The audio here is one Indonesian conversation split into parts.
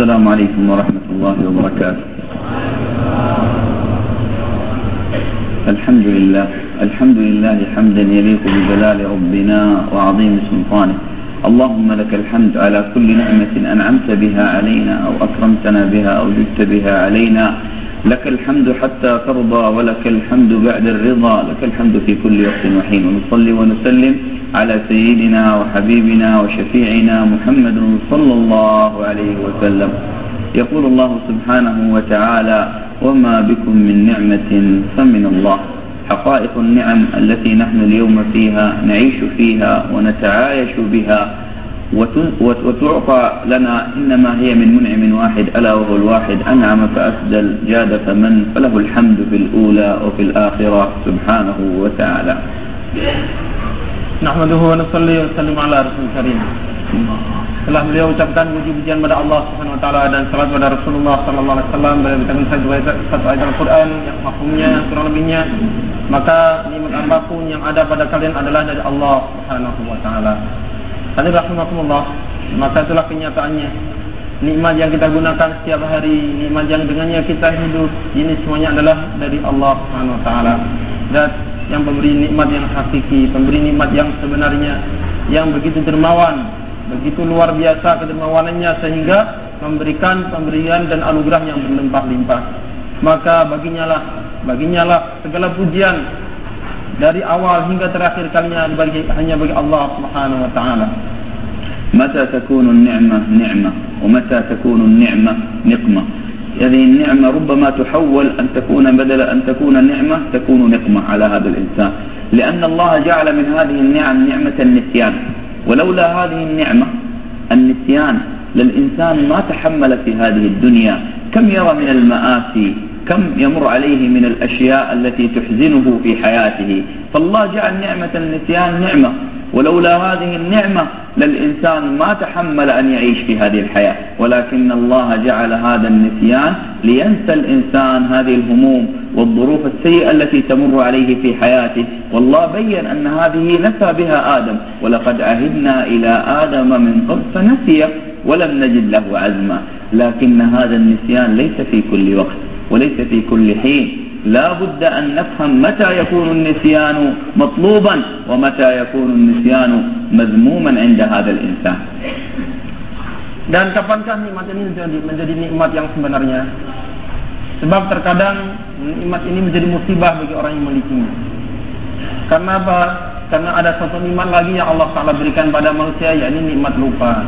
السلام عليكم ورحمة الله وبركاته. الحمد لله حمدا يليق بجلال ربنا وعظيم سلطانه. اللهم لك الحمد على كل نعمة أنعمت بها علينا أو أكرمتنا بها أو جدت بها علينا. لك الحمد حتى ترضى ولك الحمد بعد الرضا. لك الحمد في كل وقت وحين. ونصلي ونسلم على سيدنا وحبيبنا وشفيعنا محمد صلى الله عليه وسلم. يقول الله سبحانه وتعالى: وما بكم من نعمة فمن الله. حقائق النعم التي نحن اليوم فيها نعيش فيها ونتعايش بها وتعطى لنا إنما هي من منعم واحد، ألا وهو الواحد أنعم فأسدل جاد فمن، فله الحمد في الأولى وفي الآخرة سبحانه وتعالى. Nahmaduhu wa nusalli wa sallim ala Rasul Karim. Setelah beliau ucapkan puji-pujian pada Allah Subhanahu wa taala dan salat pada Rasulullah sallallahu alaihi wasallam, beliau bacakan satu ayat Al-Qur'an yang mafhumnya kurang lebihnya, maka nikmat apapun yang ada pada kalian adalah dari Allah Subhanahu wa taala. Hadirin rahimakumullah, maka itulah kenyataannya. Nikmat yang kita gunakan setiap hari, nikmat yang dengannya kita hidup, ini semuanya adalah dari Allah Subhanahu wa taala. Dan yang pemberi nikmat yang hakiki, pemberi nikmat yang sebenarnya, yang begitu dermawan, begitu luar biasa kedermawanannya sehingga memberikan pemberian dan anugerah yang berlimpah-limpah. Maka baginya lah segala pujian dari awal hingga terakhir kalinya hanya bagi Allah Subhanahu wa taala. متى تكون النعمة نعمة ومتى تكون النعمة نقمة. هذه النعمة ربما تحول أن تكون بدل أن تكون نعمة تكون نقمة على هذا الإنسان، لأن الله جعل من هذه النعم نعمة النسيان، ولولا هذه النعمة النسيان للإنسان ما تحمل في هذه الدنيا. كم يرى من المآسي، كم يمر عليه من الأشياء التي تحزنه في حياته. فالله جعل نعمة النسيان نعمة، ولولا هذه النعمة للإنسان ما تحمل أن يعيش في هذه الحياة، ولكن الله جعل هذا النسيان لينسى الإنسان هذه الهموم والظروف السيئة التي تمر عليه في حياته. والله بين أن هذه نسى بها آدم: ولقد عهدنا إلى آدم من قبل فنسي ولم نجد له عزما. لكن هذا النسيان ليس في كل وقت وليس في كل حين. لا بد أن نفهم متى يكون النسيان مطلوبا ومتى يكون النسيان مذموما عند هذا الإنسان. Dan kapankah nikmat ini menjadi nikmat yang sebenarnya? Sebab terkadang nikmat ini menjadi musibah bagi orang yang memilikinya. Karena apa? Karena ada satu nikmat lagi yang Allah Ta'ala berikan pada manusia, yakni nikmat lupa.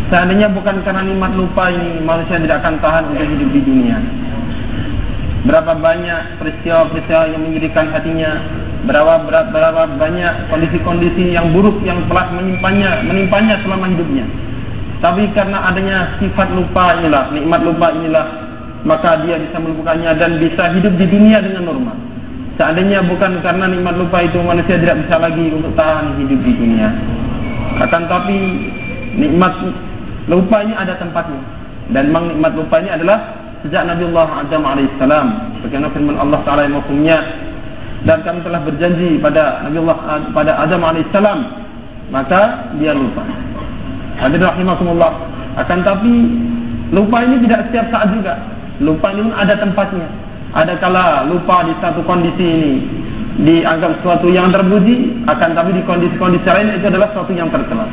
Seandainya bukan karena nikmat lupa ini, manusia tidak akan tahan untuk hidup di dunia. Berapa banyak peristiwa-peristiwa yang menyedihkan hatinya, berapa banyak kondisi-kondisi yang buruk yang telah menimpanya selama hidupnya. Tapi karena adanya sifat lupa inilah, nikmat lupa inilah, maka dia bisa melupakannya dan bisa hidup di dunia dengan normal. Seandainya bukan karena nikmat lupa itu, manusia tidak bisa lagi untuk tahan hidup di dunia. Akan tapi nikmat lupa ini ada tempatnya, dan memang nikmat lupa ini adalah sejak Nabiullah Adam alaihissalam, bagaimana firman Allah Taala yang mafhumnya, dan kami telah berjanji pada pada Adam alaihissalam, maka dia lupa. Hadirin rahimakumullah. Akan tapi lupa ini tidak setiap saat juga. Lupa ini pun ada tempatnya. Ada kala lupa di satu kondisi ini dianggap sesuatu yang terpuji, akan tapi di kondisi-kondisi lain itu adalah sesuatu yang tercela.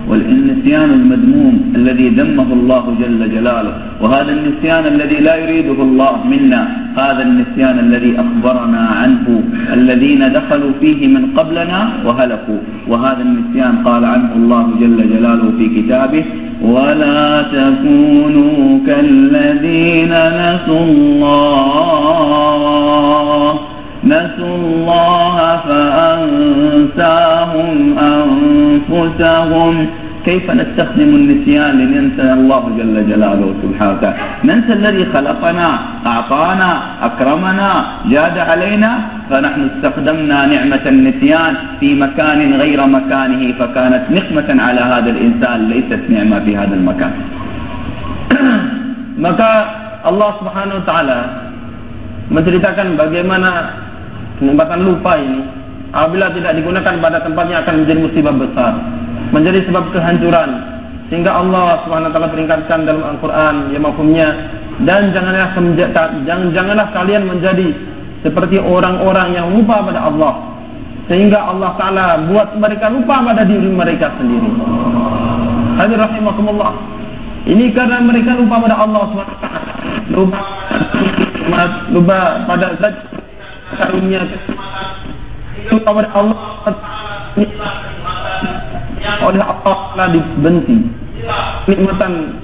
والنسيان المذموم الذي ذمه الله جل جلاله، وهذا النسيان الذي لا يريده الله منا، هذا النسيان الذي أخبرنا عنه الذين دخلوا فيه من قبلنا وهلكوا. وهذا النسيان قال عنه الله جل جلاله في كتابه: ولا تكونوا كالذين نسوا الله فأنساهم أنفسهم. كيف نستخدم النسيان لننسى الله جل جلاله سبحانه وتعالى؟ ننسى الذي خلقنا، أعطانا، أكرمنا، جاد علينا، فنحن استخدمنا نعمة النسيان في مكان غير مكانه، فكانت نقمة على هذا الإنسان ليست نعمة في هذا المكان. Maka Allah Subhanahu wa taala menceritakan bagaimana kenikmatan lupa ini apabila tidak digunakan pada tempatnya akan menjadi musibah besar, menjadi sebab kehancuran, Sehingga Allah Subhanahu wa taala peringatkan dalam Al-Qur'an, ya mafhumnya, dan janganlah kalian menjadi seperti orang-orang yang lupa pada Allah, sehingga Allah Taala buat mereka lupa pada diri mereka sendiri. Hadirin rahimakumullah. Ini karena mereka lupa pada Allah Subhanahu wa taala, lupa pada zat karunia, lupa pada Allah oleh Allah telah dibenci nikmatan.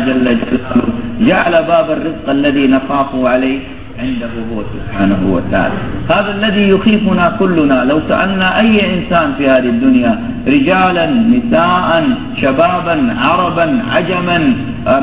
جل جلاله جعل باب الرزق الذي نخاف عليه عنده هو سبحانه وتعالى. هذا الذي يخيفنا كلنا. لو سألنا أي إنسان في هذه الدنيا، رجالا نساء شبابا عربا عجما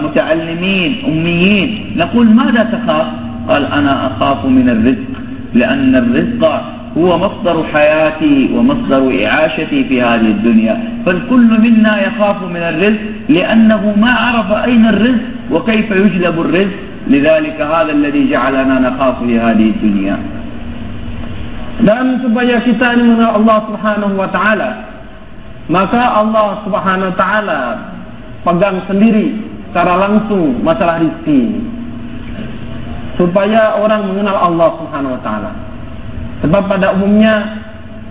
متعلمين أميين، نقول ماذا تخاف؟ قال أنا أخاف من الرزق، لأن الرزق هو مصدر حياتي ومصدر إعاشتي في هذه الدنيا. فالكل منا يخاف من الرزق لأنه ما عرف أين الرزق وكيف يجلب الرزق. لذلك هذا الذي جعلنا نخاف في هذه الدنيا. Dan supaya kita ini mengenal Allah Subhanahu wa taala, maka Allah Subhanahu wa taala pegang sendiri secara langsung masalah rezeki. Supaya orang mengenal Allah Subhanahu wa taala. Sebab pada umumnya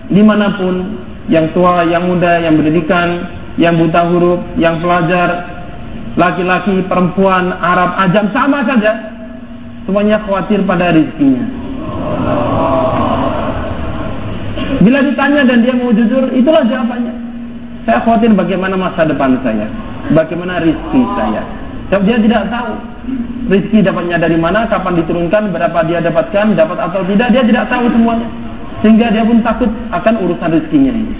dimanapun, yang tua, yang muda, yang berpendidikan, yang buta huruf, yang pelajar, laki-laki, perempuan, Arab, ajam, sama saja, semuanya khawatir pada rezekinya. Bila ditanya dan dia mau jujur, itulah jawabannya. Saya khawatir bagaimana masa depan saya, bagaimana rezeki saya. Sebab dia tidak tahu rezeki dapatnya dari mana, kapan diturunkan, berapa dia dapatkan, dapat atau tidak, dia tidak tahu semuanya. Sehingga dia pun takut akan urusan rezekinya ini.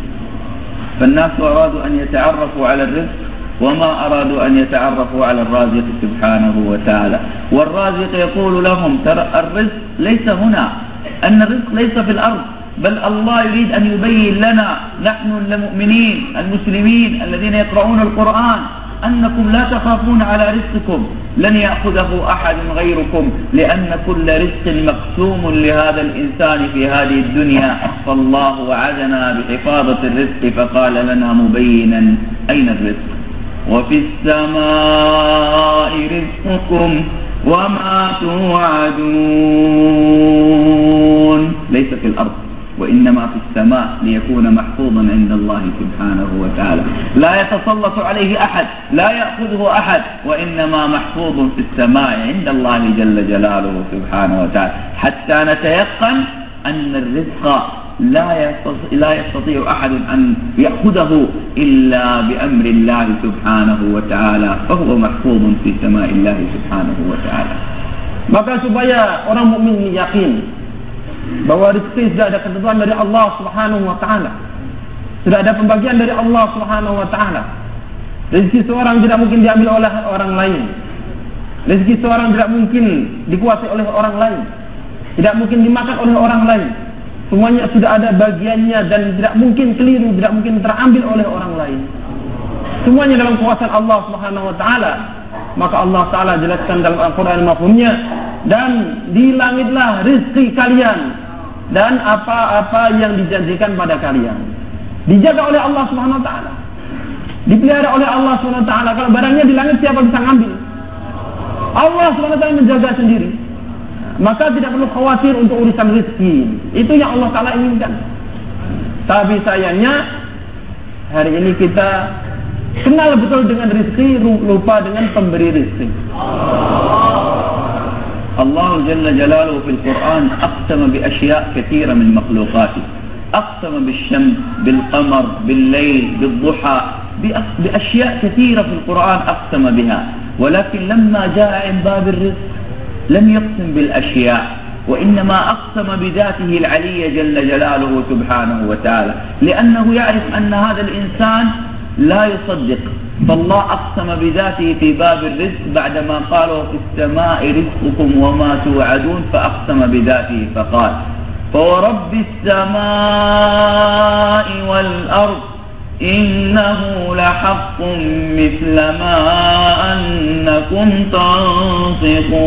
فالناس أرادوا أن يتعرفوا على الرزق وما أرادوا أن يتعرفوا على الرازق سبحانه وتعالى. والرازق يقول لهم ترى الرزق ليس هنا، أن الرزق ليس في الأرض، بل الله يريد أن يبين لنا نحن المؤمنين المسلمين الذين يقرؤون القرآن أنكم لا تخافون على رزقكم، لن يأخذه أحد غيركم، لأن كل رزق مقسوم لهذا الإنسان في هذه الدنيا. فالله وعدنا بحفاظة الرزق فقال لنا مبينا أين الرزق. وفي السماء رزقكم وما توعدون، ليس في الأرض وإنما في السماء ليكون محفوظا عند الله سبحانه وتعالى. لا يتسلط عليه أحد، لا يأخذه أحد، وإنما محفوظ في السماء عند الله جل جلاله سبحانه وتعالى، حتى نتيقن أن الرزق لا يستطيع أحد أن يأخذه إلا بأمر الله سبحانه وتعالى، فهو محفوظ في سماء الله سبحانه وتعالى. Maka supaya orang mukmin yakin bahwa rezeki sudah ada ketentuan dari Allah Subhanahu wa taala. Sudah ada pembagian dari Allah Subhanahu wa taala. Rezeki seorang tidak mungkin diambil oleh orang lain. Rezeki seorang tidak mungkin dikuasai oleh orang lain. Tidak mungkin dimakan oleh orang lain. Semuanya sudah ada bagiannya dan tidak mungkin keliru, tidak mungkin terambil oleh orang lain. Semuanya dalam kuasa Allah Subhanahu wa taala. Maka Allah taala jelaskan dalam Al-Qur'an mafhumnya, dan di langitlah rezeki kalian dan apa-apa yang dijanjikan pada kalian. Dijaga oleh Allah Subhanahu wa taala. Dipelihara oleh Allah Subhanahu wa taala. Kalau barangnya di langit, siapa bisa ngambil? Allah Subhanahu wa taala menjaga sendiri. Maka tidak perlu khawatir untuk urusan rezeki. Itu yang Allah taala inginkan. Tapi sayangnya hari ini kita kenal betul dengan rezeki, lupa dengan pemberi rezeki. الله جل جلاله في القرآن أقسم بأشياء كثيرة من مخلوقاته، أقسم بالشمس، بالقمر، بالليل، بالضحى، بأشياء كثيرة في القرآن أقسم بها، ولكن لما جاء عن باب الرزق لم يقسم بالأشياء، وإنما أقسم بذاته العلية جل جلاله سبحانه وتعالى، لأنه يعرف أن هذا الإنسان لا يصدق. فالله أقسم بذاته في باب الرزق بعدما قالوا في السماء رزقكم وما توعدون، فأقسم بذاته فقال فورب السماء والأرض innahu lahaqqun mithla ma annakum tantiqun.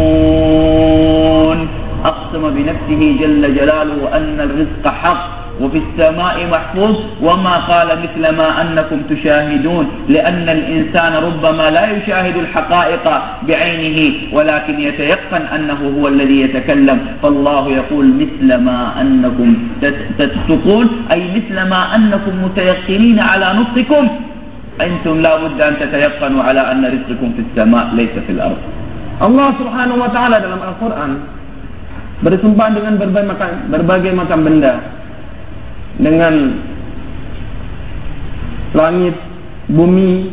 Aqsama bi nafsihi jalla jalaluhu anna ar-rizqa haqq وفي السماء محفوظ وما قال مثل ما أنكم تشاهدون لأن الإنسان ربما لا يشاهد الحقائق بعينه ولكن يتيقن أنه هو الذي يتكلم فالله يقول مثل ما أنكم تتقون أي مثل ما أنكم متيقنين على نطقكم أنتم لا بد أن تتيقنوا على أن رزقكم في السماء ليس في الأرض. Allah Subhanahu wa Ta'ala dalam Al-Quran bersumpah dengan berbagai macam benda, dengan langit, bumi,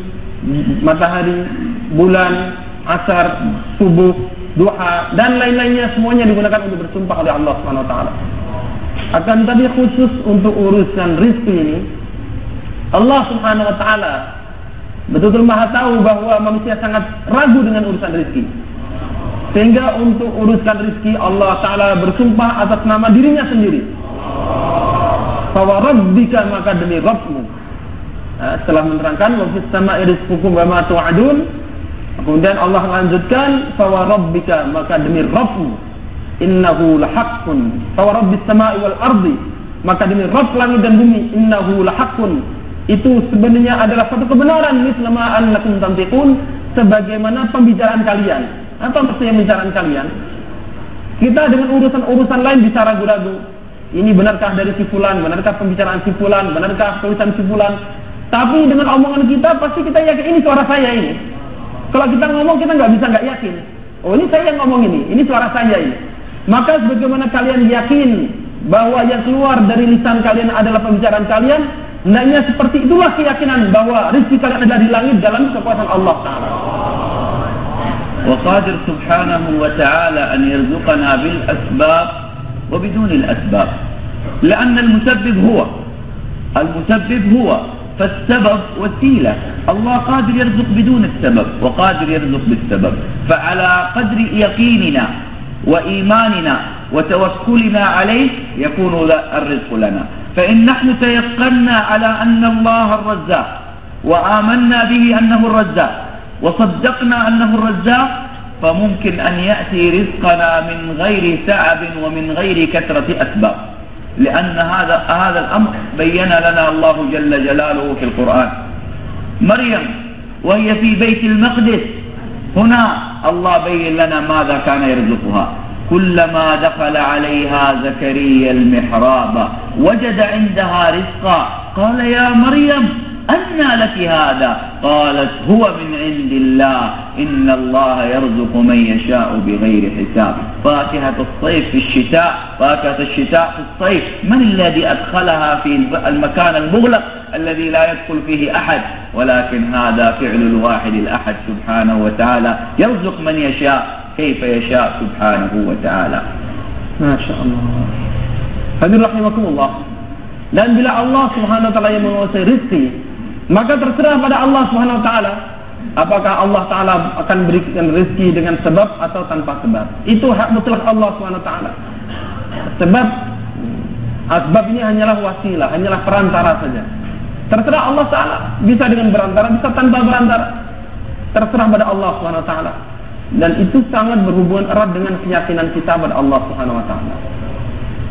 matahari, bulan, asar, subuh, duha, dan lain-lainnya, semuanya digunakan untuk bersumpah oleh Allah Subhanahu wa Ta'ala. Akan tapi khusus untuk urusan rizki ini, Allah Subhanahu wa Ta'ala betul-betul maha tahu bahwa manusia sangat ragu dengan urusan rizki, sehingga untuk urusan rizki Allah Ta'ala bersumpah atas nama dirinya sendiri. Fawarabbika, maka demi Rabbmu. Setelah menerangkan wa fis sama'i rizqukum wa ma tu'adun, kemudian Allah lanjutkan fawarabbika, maka demi Rabbmu, innahu lahaqqun. Fawarabbis sama'i wal ardi, maka demi Rabb langit dan bumi, innahu lahaqqun, itu sebenarnya adalah satu kebenaran, mislama annakum tantiqun, sebagaimana pembicaraan kalian. Apa maksudnya pembicaraan kalian? Kita dengan urusan-urusan lain bisa ragu-ragu. Ini benarkah dari si fulan, benarkah pembicaraan si fulan, benarkah tulisan si fulan. Tapi dengan omongan kita pasti kita yakin ini suara saya ini. Kalau kita ngomong kita nggak bisa nggak yakin. Oh, ini saya yang ngomong ini suara saya ini. Maka sebagaimana kalian yakin bahwa yang keluar dari lisan kalian adalah pembicaraan kalian, hendaknya seperti itulah keyakinan bahwa rezeki kalian adalah di langit dalam kekuasaan Allah Ta'ala. وقادر سبحانه وتعالى أن يرزقنا بالأسباب وبدون الأسباب، لأن المسبب هو فالسبب وسيلة. الله قادر يرزق بدون السبب وقادر يرزق بالسبب، فعلى قدر يقيننا وإيماننا وتوكلنا عليه يكون الرزق لنا. فإن نحن تيقنا على أن الله الرزاق وآمنا به أنه الرزاق وصدقنا أنه الرزاق، فممكن أن يأتي رزقنا من غير تعب ومن غير كثرة أسباب، لأن هذا الأمر بين لنا الله جل جلاله في القرآن. مريم وهي في بيت المقدس، هنا الله بين لنا ماذا كان يرزقها. كلما دخل عليها زكريا المحراب وجد عندها رزقا قال يا مريم أنى لك هذا؟ قالت هو من عند الله إن الله يرزق من يشاء بغير حساب. فاكهة الصيف في الشتاء، فاكهة الشتاء في الصيف، من الذي أدخلها في المكان المغلق الذي لا يدخل فيه أحد؟ ولكن هذا فعل الواحد الأحد سبحانه وتعالى، يرزق من يشاء كيف يشاء سبحانه وتعالى. ما شاء الله. Hadirin rahimakumullah. Dan bila Allah Subhanahu wa Ta'ala yang menguasai rezeki, maka terserah pada Allah Subhanahu wa Ta'ala apakah Allah Ta'ala akan berikan rezeki dengan sebab atau tanpa sebab. Itu hak mutlak Allah Subhanahu wa Ta'ala. Sebab asbab ini hanyalah wasilah, hanyalah perantara saja. Terserah Allah Ta'ala, bisa dengan berantara, bisa tanpa berantara. Terserah pada Allah Subhanahu wa Ta'ala. Dan itu sangat berhubungan erat dengan keyakinan kita pada Allah Subhanahu wa Ta'ala.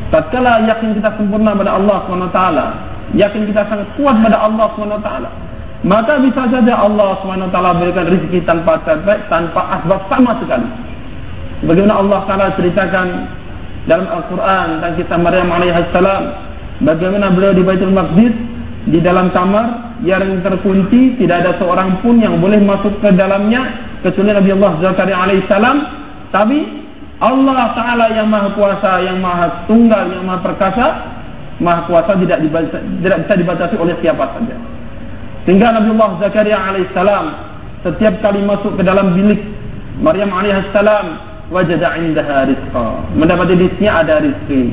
Tatkala yakin kita sempurna pada Allah SWT, yakin kita sangat kuat pada Allah SWT, maka bisa saja Allah SWT berikan rezeki tanpa asbab sama sekali. Bagaimana Allah Ta'ala ceritakan dalam Al-Quran tentang kisah Maryam alaihissalam, bagaimana beliau di Baitul Maqdis, di dalam kamar yang terkunci, tidak ada seorang pun yang boleh masuk ke dalamnya kecuali Nabi Allah Zakaria alaihissalam. Tapi Allah Ta'ala yang maha kuasa, yang maha tunggal, yang maha perkasa, maha kuasa tidak bisa dibatasi oleh siapa saja. Sehingga Nabi Allah Zakaria alaihissalam setiap kali masuk ke dalam bilik Maryam alaihissalam, wajada indaha rizqa, mendapati di sini ada rizki.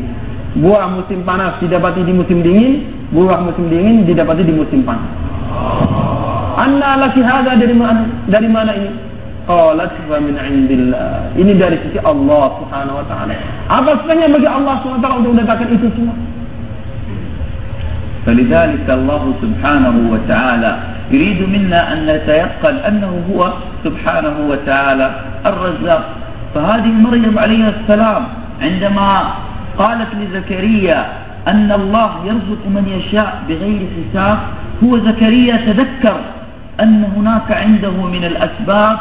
Buah musim panas didapati di musim dingin, buah musim dingin didapati di musim panas. Anna laki hadza, dari mana ini? Qalat wa min indillah, ini dari sisi Allah Subhanahu wa Ta'ala. Apa sebenarnya bagi Allah Subhanahu wa Ta'ala untuk mendatangkan itu semua? فلذلك الله سبحانه وتعالى يريد منا أن نتيقن أنه هو سبحانه وتعالى الرزاق. فهذه مريم عليه السلام عندما قالت لزكريا أن الله يرزق من يشاء بغير حساب، هو زكريا تذكر أن هناك عنده من الأسباب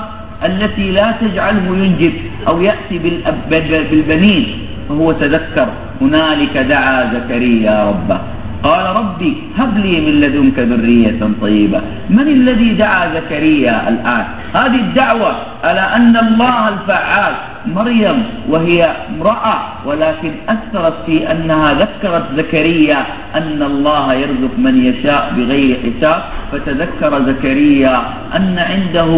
التي لا تجعله ينجب أو يأتي بالبنين، فهو تذكر. هنالك دعا زكريا ربه قال ربي هب لي من لدنك ذرية طيبة. من الذي دعا زكريا الآن؟ هذه الدعوة على أن الله الفعال. مريم وهي امرأة ولكن أثرت في أنها ذكرت زكريا أن الله يرزق من يشاء بغير حساب، فتذكر زكريا أن عنده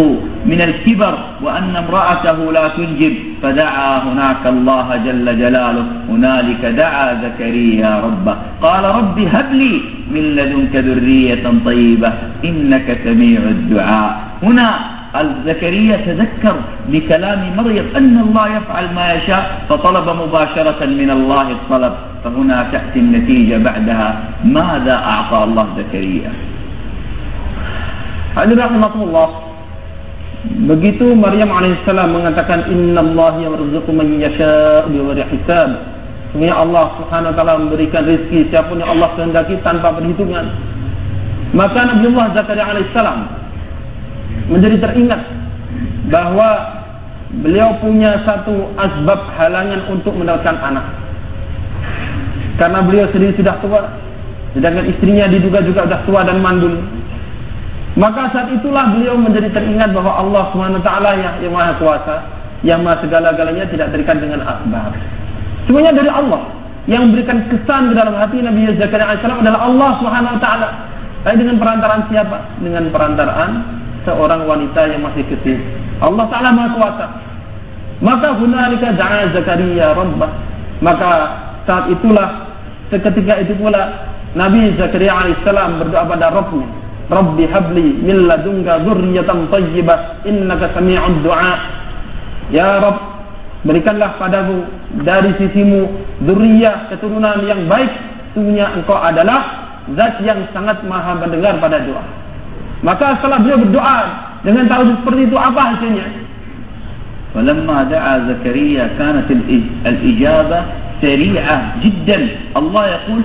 من الكبر وأن امرأته لا تنجب، فدعا هناك الله جل جلاله. هنالك دعا زكريا ربه قال رب هب لي من لدنك ذرية طيبة إنك سميع الدعاء. هنا زكريا تذكر بكلام مريم أن الله يفعل ما يشاء، فطلب مباشرة من الله الطلب. فهنا تأتي النتيجة بعدها. ماذا أعطى الله زكريا؟ Hadirin rahimakumullah, begitu Maryam alaihissalam mengatakan innallaha yarzuqu man yasha'u bighairi hisab, sesungguhnya Allah Subhanahu wa taala memberikan rezeki siapa yang Allah kehendaki tanpa perhitungan, maka Nabiullah Zakaria alaihissalam menjadi teringat bahwa beliau punya satu asbab halangan untuk mendapatkan anak, karena beliau sendiri sudah tua, sedangkan istrinya diduga juga sudah tua dan mandul. Maka saat itulah beliau menjadi teringat bahwa Allah Subhanahu wa taala yang Maha Kuasa, yang Maha segala-galanya, tidak terikat dengan asbab. Semuanya dari Allah. Yang memberikan kesan di dalam hati Nabi Zakaria AS adalah Allah Subhanahu wa taala. Tapi dengan perantaraan siapa? Dengan perantaraan seorang wanita yang masih kecil. Allah taala Maha Kuasa. Maka hunalika da'a Zakaria rabbah. Maka saat itulah, seketika itu pula Nabi Zakaria AS berdoa pada Rabbnya, Rabbi habli min ladunka dzurriyyatan thayyibah innaka sami'ud du'a. Ya Rabb, berikanlah padaku dari sisimu dzurriyyah, keturunan yang baik, sesungguhnya engkau adalah zat yang sangat maha mendengar pada doa. Maka setelah beliau berdoa dengan tahu seperti itu, apa hasilnya? Walamma da'a Zakaria kanat al-ijabah sari'ah jiddan. Allah yaqul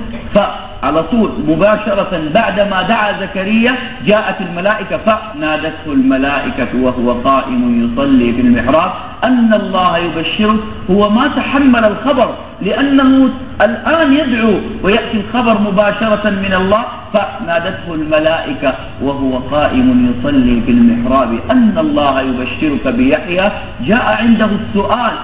على طول مباشرة بعدما دعا زكريا جاءت الملائكة فنادته الملائكة وهو قائم يصلي في المحراب أن الله يبشره. هو ما تحمل الخبر لأنه الآن يدعو ويأتي الخبر مباشرة من الله، فنادته الملائكة وهو قائم يصلي في المحراب أن الله يبشرك بيحيى. جاء عنده السؤال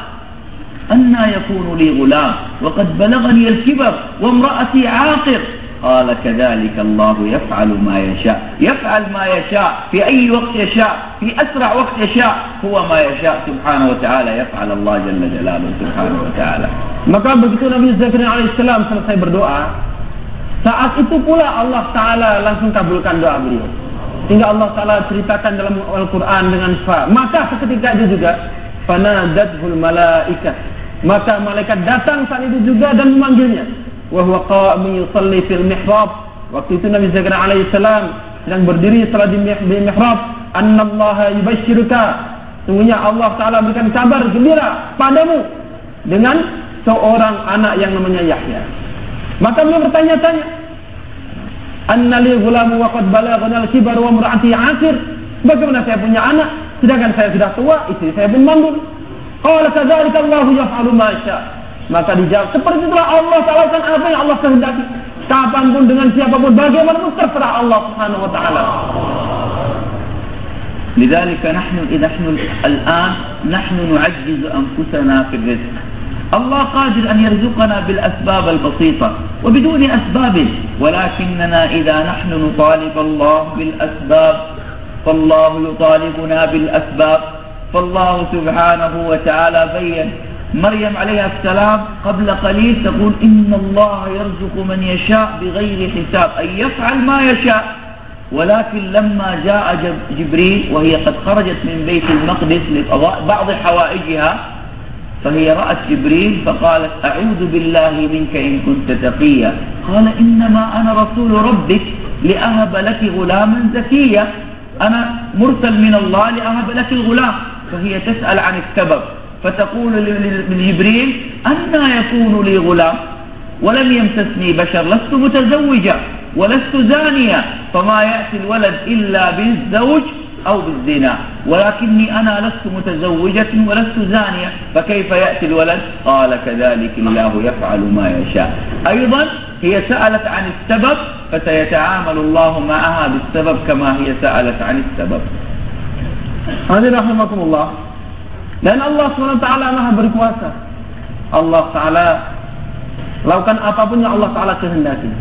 أنى يكون لي غلام وقد بلغني الكبر وامرأتي عاقر. قال كذلك الله يفعل ما يشاء. يفعل ما يشاء في أي وقت يشاء، في أسرع وقت يشاء، هو ما يشاء سبحانه وتعالى. يفعل الله جل جلاله سبحانه وتعالى. Maka begitu Nabi Zakaria alaihissalam selesai berdoa, saat itu pula Allah Ta'ala langsung kabulkan doa beliau. Hingga Allah Ta'ala ceritakan dalam Al-Quran dengan maka seketika itu juga fanadathul malaikah, maka malaikat datang saat itu juga dan memanggilnya. Wa huwa qa'imun yusalli fil mihrab. Waktu itu Nabi Zakaria alaihissalam sedang berdiri salat di mihrab. Annallaha yubashshiruka, sungguhnya Allah Ta'ala berikan kabar gembira padamu dengan seorang anak yang namanya Yahya. Maka beliau bertanya-tanya, anna li ghulamu wa qad balaghani al-kibar wa imra'ati 'aqir. Bagaimana saya punya anak sedangkan saya sudah tua, istri saya pun mandul? Qala kadzalika Allahu yaf'alu ma yasha. Maka dijawab, seperti itulah Allah Ta'ala kan apa yang Allah kehendaki. Kapanpun dengan siapapun, bagaimanapun, terserah Allah Subhanahu wa taala. لذلك نحن الآن نعجز أنفسنا في الرزق. الله قادر أن يرزقنا بالأسباب البسيطة وبدون أسباب، ولكننا إذا نحن نطالب الله بالأسباب فالله يطالبنا بالأسباب. فالله سبحانه وتعالى بين مريم عليها السلام قبل قليل تقول إن الله يرزق من يشاء بغير حساب، أي يفعل ما يشاء. ولكن لما جاء جبريل وهي قد خرجت من بيت المقدس لبعض حوائجها، فهي رأت جبريل فقالت أعوذ بالله منك إن كنت تقيا. قال إنما أنا رسول ربك لأهب لك غلاما زكيا، أنا مرسل من الله لأهب لك الغلام. فهي تسأل عن السبب فتقول لجبريل أنى يكون لي غلام ولم يمسسني بشر، لست متزوجة ولست زانية، فما يأتي الولد إلا بالزوج أو بالزنا، ولكني أنا لست متزوجة ولست زانية، فكيف يأتي الولد؟ قال كذلك الله يفعل ما يشاء. أيضا هي سألت عن السبب فسيتعامل الله معها بالسبب كما هي سألت عن السبب. Hadirin rahimakumullah. Dan Allah SWT Maha berkuasa. Allah Ta'ala lakukan apapun yang Allah Ta'ala kehendaki.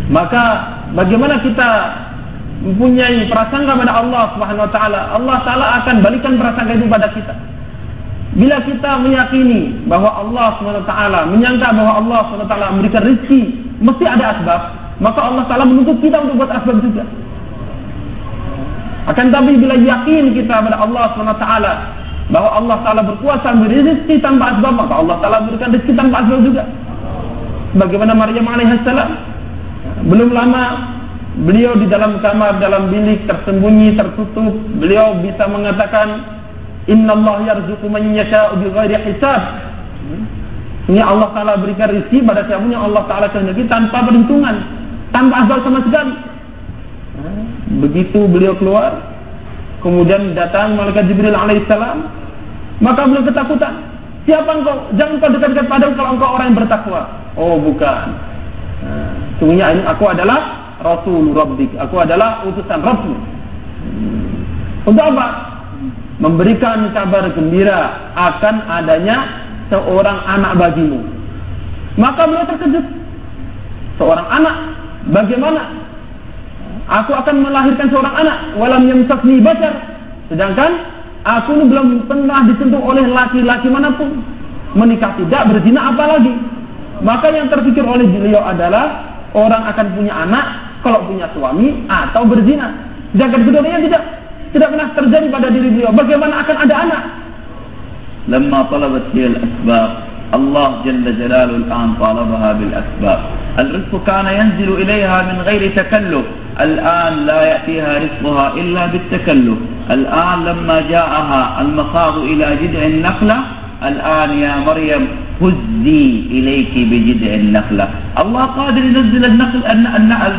Maka bagaimana kita mempunyai prasangka pada Allah Subhanahu wa taala, Allah Ta'ala akan balikan prasangka itu pada kita. Bila kita meyakini bahwa Allah Subhanahu wa taala, menyangka bahwa Allah Subhanahu wa taala memberikan rezeki, mesti ada asbab, maka Allah Ta'ala menuntut kita untuk buat asbab juga. Akan tapi bila yakin kita pada Allah Subhanahu wa taala bahwa Allah Ta'ala berkuasa memberi rezeki tanpa asbab, maka Allah Ta'ala berikan rezeki tanpa asbab juga. Bagaimana Maryam alaihissalam, belum lama beliau di dalam kamar, dalam bilik tersembunyi, tertutup, beliau bisa mengatakan innallaha yarzuqu man yasha'u bighairi hisab. Ini Allah Ta'ala berikan rezeki pada siapa yang Allah Ta'ala kehendaki tanpa perhitungan, tanpa asbab sama sekali. Begitu beliau keluar, kemudian datang malaikat Jibril alaihissalam, maka beliau ketakutan. Siapa engkau? Jangan kau dekat-dekat padaku kalau engkau orang yang bertakwa. Oh bukan, sungguhnya ini aku adalah Rasul Rabbik, aku adalah utusan Rabbmu. Untuk apa? Memberikan kabar gembira akan adanya seorang anak bagimu. Maka beliau terkejut. Seorang anak, bagaimana? Aku akan melahirkan seorang anak, walam yamsasni bashar. Sedangkan aku ini belum pernah disentuh oleh laki-laki manapun. Menikah tidak, berzina apalagi. Maka yang terpikir oleh beliau adalah orang akan punya anak kalau punya suami atau berzina. Sedangkan keduanya tidak pernah terjadi pada diri beliau. Bagaimana akan ada anak? Lamma talabat hiya al-asbab, Allah jalla jalaluhu al-an talabaha bil asbab. الرزق كان ينزل إليها من غير تكلف، الآن لا يأتيها رزقها إلا بالتكلف. الآن لما جاءها المخاض إلى جذع النخلة، الآن يا مريم هزي إليك بجذع النخلة. الله قادر ينزل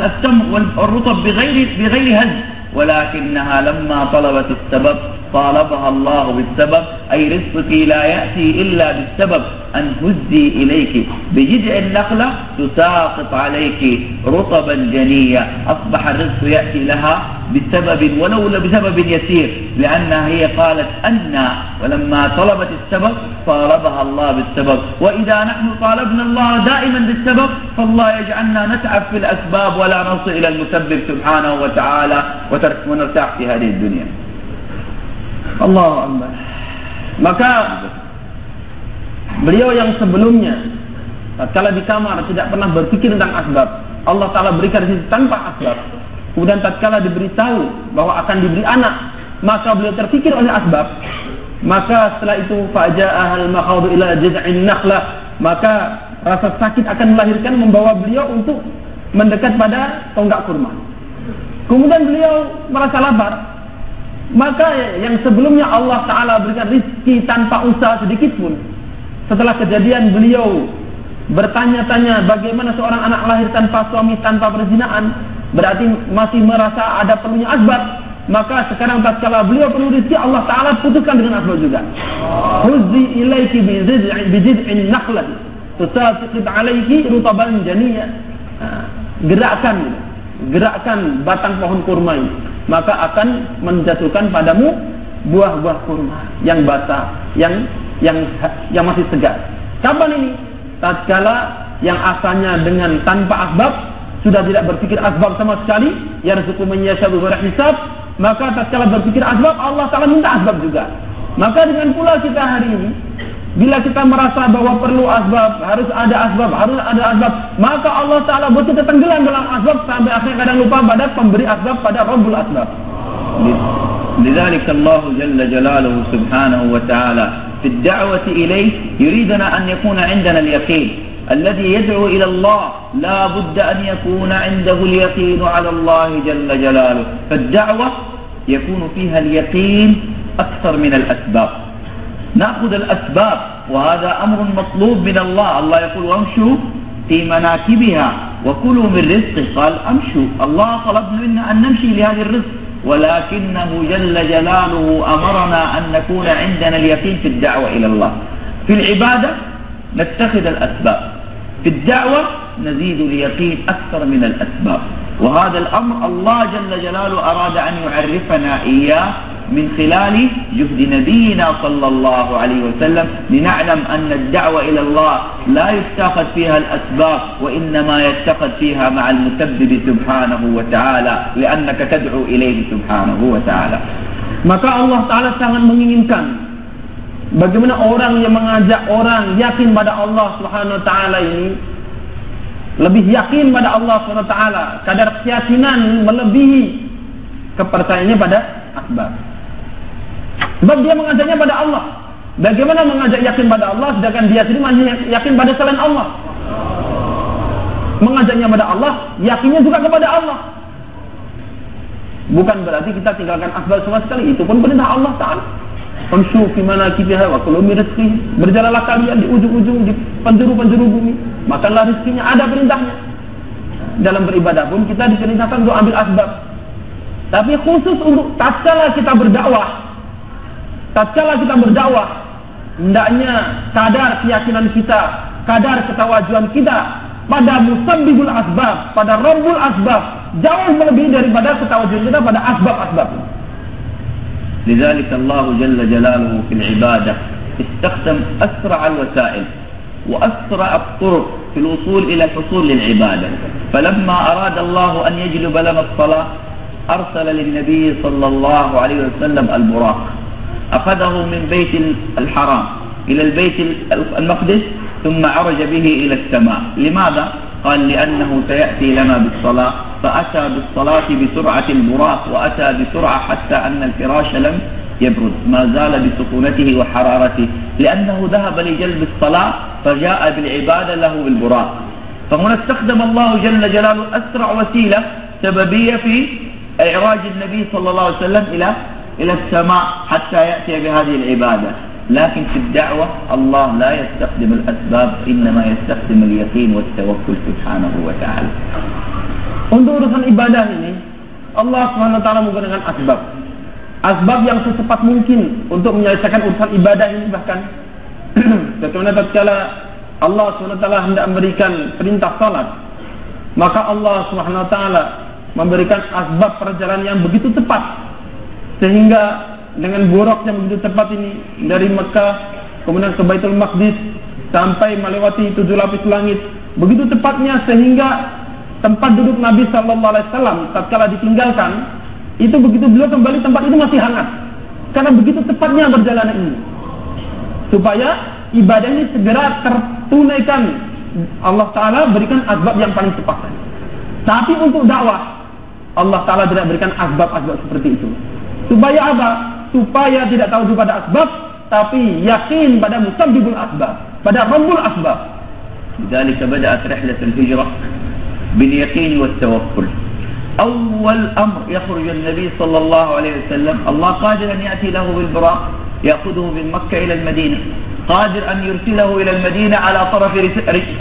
التمر والرطب بغير هز، ولكنها لما طلبت السبب طالبها الله بالسبب، أي رزقك لا يأتي إلا بالسبب. أن هزي إليك بجذع النخلة تساقط عليك رطبا جنيا. أصبح الرزق يأتي لها بسبب ولو بسبب يسير، لأنها هي قالت أنا، ولما طلبت السبب طالبها الله بالسبب. وإذا نحن طالبنا الله دائما بالسبب فالله يجعلنا نتعب في الأسباب ولا نصل إلى المسبب سبحانه وتعالى ونرتاح في هذه الدنيا. Allahu Akbar. Maka beliau yang sebelumnya tatkala di kamar tidak pernah berpikir tentang asbab, Allah Ta'ala berikan rezeki tanpa asbab. Kemudian tatkala diberitahu bahwa akan diberi anak, maka beliau terpikir oleh asbab. Maka setelah itu faja'ahal makhadu ila jaz'in nakhlah, maka rasa sakit akan melahirkan membawa beliau untuk mendekat pada tonggak kurma. Kemudian beliau merasa lapar. Maka yang sebelumnya Allah Ta'ala berikan rizki tanpa usaha sedikit pun, setelah kejadian beliau bertanya-tanya bagaimana seorang anak lahir tanpa suami, tanpa perzinaan, berarti masih merasa ada perlunya asbab. Maka sekarang tatkala beliau perlu rizki, Allah Ta'ala putuskan dengan asbab juga. Huzzi ilaiki bijid'in nakhlah tusaqiط alaiki rutaban janiyya. Gerakkan batang pohon kurma ini, maka akan menjatuhkan padamu buah-buah kurma yang basah, yang masih segar. Kapan ini? Tatkala yang asalnya dengan tanpa asbab, sudah tidak berpikir asbab sama sekali, yarzuqu man yasha'u bighairi hisab, maka tatkala berpikir asbab, Allah Ta'ala minta asbab juga. Maka dengan pula kita hari ini, bila kita merasa bahwa perlu asbab, harus ada asbab, maka Allah Ta'ala buat kita tenggelam dalam asbab sampai akhirnya kadang lupa pada pemberi asbab, pada Rabbul Asbab. لذلك الله جل جلاله سبحانه وتعالى في الدعوة إليه يريدنا أن يكون عندنا اليقين. الذي يدعو إلى الله لا بد أن يكون عنده اليقين على الله جل جلاله. فالدعوة يكون فيها اليقين أكثر من الأسباب. نأخذ الأسباب وهذا أمر مطلوب من الله. الله يقول وامشوا في مناكبها وكلوا من رزقه. قال امشوا، الله طلب منا أن نمشي لهذا الرزق، ولكنه جل جلاله أمرنا أن نكون عندنا اليقين في الدعوة إلى الله. في العبادة نتخذ الأسباب، في الدعوة نزيد اليقين أكثر من الأسباب. وهذا الأمر الله جل جلاله أراد أن يعرفنا إياه من خلال جهد نبينا صلى الله عليه وسلم، لنعلم أن الدعوة إلى الله لا يتخذ فيها الأسباب، وإنما يتخذ فيها مع المسبب سبحانه وتعالى، لأنك تدعو إليه سبحانه وتعالى. Maka Allah Ta'ala sangat menginginkan bagaimana orang yang mengajak orang yakin pada Allah Subhanahu Wa Ta'ala ini lebih yakin pada Allah Subhanahu Wa Ta'ala, kadar keyakinan melebihi kepercayaannya pada asbab. Sebab dia mengajaknya pada Allah. Bagaimana mengajak yakin pada Allah sedangkan dia sendiri masih yakin pada selain Allah? Mengajaknya pada Allah, yakinnya juga kepada Allah. Bukan berarti kita tinggalkan asbab sama sekali. Itu pun perintah Allah Ta'ala. Famshu fi manakibiha wa kulu min rizqihi. Berjalanlah kalian di ujung-ujung, di penjuru-penjuru bumi, makanlah rizkinya. Ada perintahnya. Dalam beribadah pun kita diperintahkan untuk ambil asbab. Tapi khusus untuk tatkala kita berdakwah, hendaknya kadar keyakinan kita, kadar ketawajuan kita pada musabbibul asbab, pada rabbul asbab, jauh melebihi daripada ketawajuan kita pada asbab-asbab. لذلك الله جل جلاله في العبادة استخدم أسرع الوسائل وأسرع الطرق في الوصول إلى الحصول للعبادة. فلما أراد الله أن يجلب لنا الصلاة أرسل للنبي صلى الله عليه وسلم البراق، أخذه من بيت الحرام إلى البيت المقدس ثم عرج به إلى السماء. لماذا؟ قال لأنه سيأتي لنا بالصلاة، فأتى بالصلاة بسرعة البراق، وأتى بسرعة حتى أن الفراش لم يبرد، ما زال بسخونته وحرارته، لأنه ذهب لجلب الصلاة فجاء بالعبادة له بالبراق. فهنا استخدم الله جل جلاله أسرع وسيلة سببية في إعراج النبي صلى الله عليه وسلم إلى السماء حتى يأتي بهذه العبادة. لكن في الدعوة الله لا يستخدم الأسباب، إنما يستخدم اليقين والتوكل سبحانه وتعالى. Untuk urusan ibadah ini, Allah SWT menggunakan asbab. Asbab yang secepat mungkin untuk menyelesaikan urusan ibadah ini. Bahkan bagaimana tatkala Allah SWT hendak memberikan perintah salat, maka Allah SWT memberikan asbab perjalanan yang begitu cepat, sehingga dengan buruk yang begitu cepat ini dari Mekah kemudian ke Baitul Maqdis sampai melewati 7 lapis langit, begitu cepatnya sehingga tempat duduk Nabi Sallallahu Alaihi Wasallam tatkala ditinggalkan itu, begitu beliau kembali tempat itu masih hangat, karena begitu cepatnya perjalanan ini, supaya ibadah ini segera tertunaikan. Allah Ta'ala berikan asbab yang paling cepat. Tapi untuk dakwah Allah Ta'ala tidak berikan asbab-asbab seperti itu. Supaya apa? Supaya tidak tahu pada asbab, tapi yakin pada musabbibul asbab, pada rabbul asbab. لذلك بدأت رحلة الهجرة باليقين والتوكل. أول أمر يخرج النبي صلى الله عليه وسلم، الله قادر أن يأتي له بالبراق يأخذه من مكة إلى المدينة، قادر أن يرسله إلى المدينة على طرف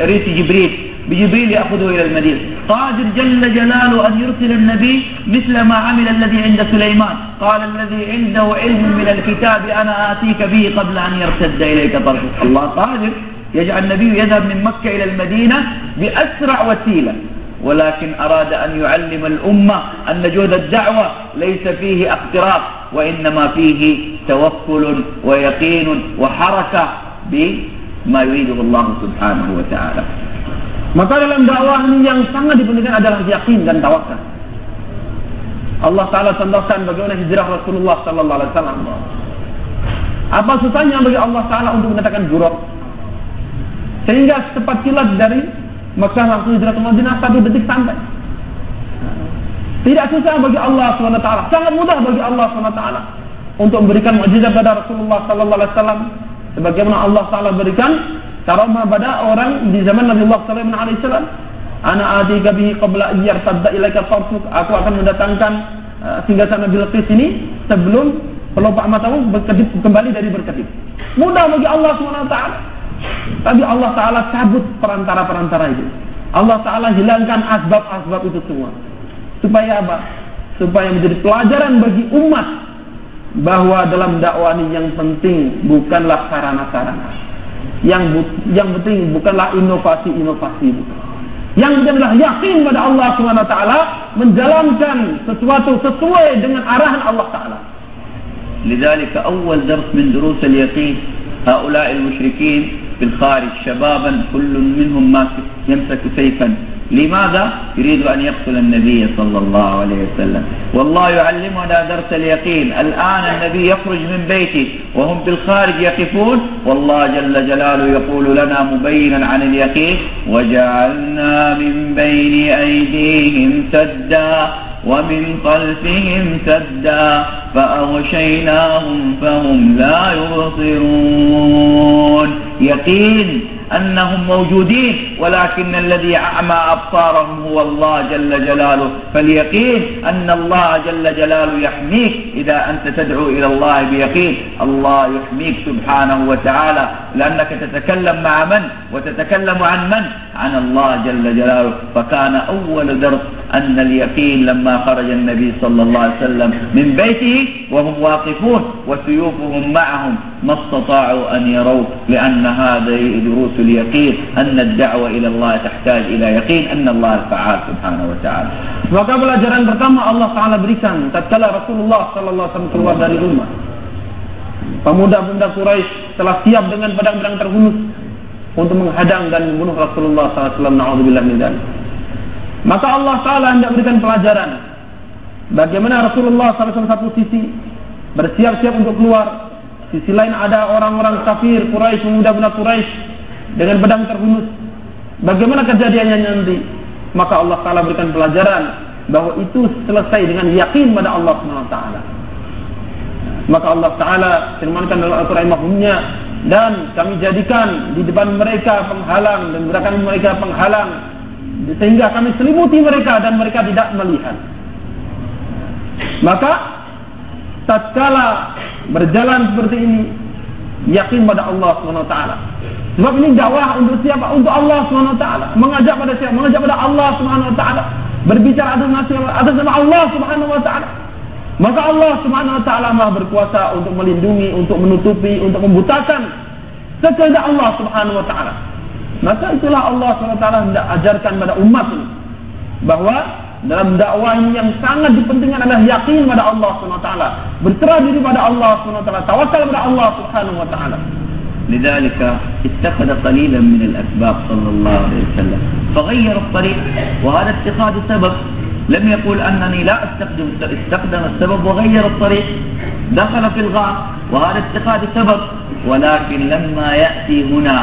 ريس جبريل، بجبريل يأخذه إلى المدينة، قادر جل جلاله أن يرسل النبي مثل ما عمل الذي عند سليمان، قال الذي عنده علم من الكتاب أنا آتيك به قبل أن يرتد إليك طرفك. الله قادر يجعل النبي يذهب من مكة إلى المدينة بأسرع وسيلة، ولكن أراد أن يعلم الأمة أن جهد الدعوة ليس فيه اقتراف، وإنما فيه توكل ويقين وحركة بما يريده الله سبحانه وتعالى. Maka dalam dakwah ini yang sangat dipentingkan adalah yakin dan tawakal. Allah Ta'ala contohkan bagaimana hijrah Rasulullah Sallallahu Alaihi Wasallam. Apa susahnya bagi Allah Ta'ala untuk mendatangkan buruk, sehingga secepat kilat dari Mekah langsung hijrah ke Madinah 1 detik sampai. Tidak susah bagi Allah SWT, sangat mudah bagi Allah SWT untuk memberikan mukjizat pada Rasulullah Sallallahu Alaihi Wasallam sebagaimana Allah Ta'ala berikan karamah pada orang di zaman Nabi Muhammad Sulaiman alaihissalam. Ana atika bihi qabla an yartadda ilaika tarfuk. Aku akan mendatangkan singgasana Bilqis ini sebelum pelopak matamu berkedip kembali dari berkedip. Mudah bagi Allah SWT. Tapi Allah Ta'ala cabut perantara-perantara itu. Allah Ta'ala hilangkan asbab-asbab itu semua. Supaya apa? Supaya menjadi pelajaran bagi umat bahwa dalam dakwah ini yang penting bukanlah sarana-sarana. Yang penting bukanlah inovasi-inovasi. Yang penting adalah yakin pada Allah SWT, menjalankan sesuatu sesuai dengan arahan Allah Ta'ala. لذلك أول درس من دروس اليقين هؤلاء المشركين في الخارج شبابا كل منهم يمسك سيفا. لماذا؟ يريد أن يقتل النبي صلى الله عليه وسلم. والله يعلمنا درس اليقين. الآن النبي يخرج من بيته وهم في الخارج يقفون، والله جل جلاله يقول لنا مبينا عن اليقين: وجعلنا من بين أيديهم سدا ومن خلفهم سدا فأغشيناهم فهم لا يبصرون. يقين أنهم موجودين، ولكن الذي أعمى أبصارهم هو الله جل جلاله. فاليقين أن الله جل جلاله يحميك إذا أنت تدعو إلى الله بيقين. الله يحميك سبحانه وتعالى، لأنك تتكلم مع من وتتكلم عن من؟ عن الله جل جلاله. فكان أول درس أن اليقين لما خرج النبي صلى الله عليه وسلم من بيته وهم واقفون وسيوفهم معهم ما استطاعوا أن يروا، لأن هذه دروس اليقين أن الدعوة إلى الله تحتاج إلى يقين أن الله الفعال سبحانه وتعالى. Maka pelajaran pertama Allah Ta'ala berikan tatkala Rasulullah sallallahu alaihi wasallam keluar dari rumah. Pemuda-pemuda Quraisy telah siap dengan pedang-pedang terhunus untuk menghadang dan membunuh Rasulullah sallallahu alaihi wasallam. Na'udzubillah min dzalik. Maka Allah Ta'ala hendak berikan pelajaran bagaimana Rasulullah sallallahu alaihi wasallam satu sisi bersiap-siap untuk keluar, sisi lain ada orang-orang kafir Quraisy, pemuda-pemuda Quraisy dengan pedang terhunus. Bagaimana kejadiannya nanti? Maka Allah Ta'ala berikan pelajaran bahwa itu selesai dengan yakin pada Allah SWT. Maka Allah Ta'ala firmankan dalam Al-Quran mahumnya, dan kami jadikan di depan mereka penghalang dan gerakan mereka penghalang, sehingga kami selimuti mereka dan mereka tidak melihat. Maka tatkala berjalan seperti ini, yakin pada Allah SWT. Sebab ini dakwah untuk siapa? Untuk Allah SWT. Mengajak pada siapa? Mengajak pada Allah SWT. Berbicara atas nama Allah SWT. Maka Allah SWT Maha berkuasa untuk melindungi, untuk menutupi, untuk membutakan sekehendak Allah SWT. Maka itulah Allah SWT hendak ajarkan pada umat ini, bahwa dalam dakwah ini yang sangat dipentingkan adalah yakin pada Allah SWT, berserah diri pada Allah SWT, tawakal pada Allah Subhanahu wa taala. لذلك اتخذ قليلا من الأسباب صلى الله عليه وسلم فغير الطريق، وهذا اتخاذ سبب. لم يقول أنني لا استخدم السبب وغير الطريق، دخل في الغار وهذا اتخاذ سبب. ولكن لما يأتي هنا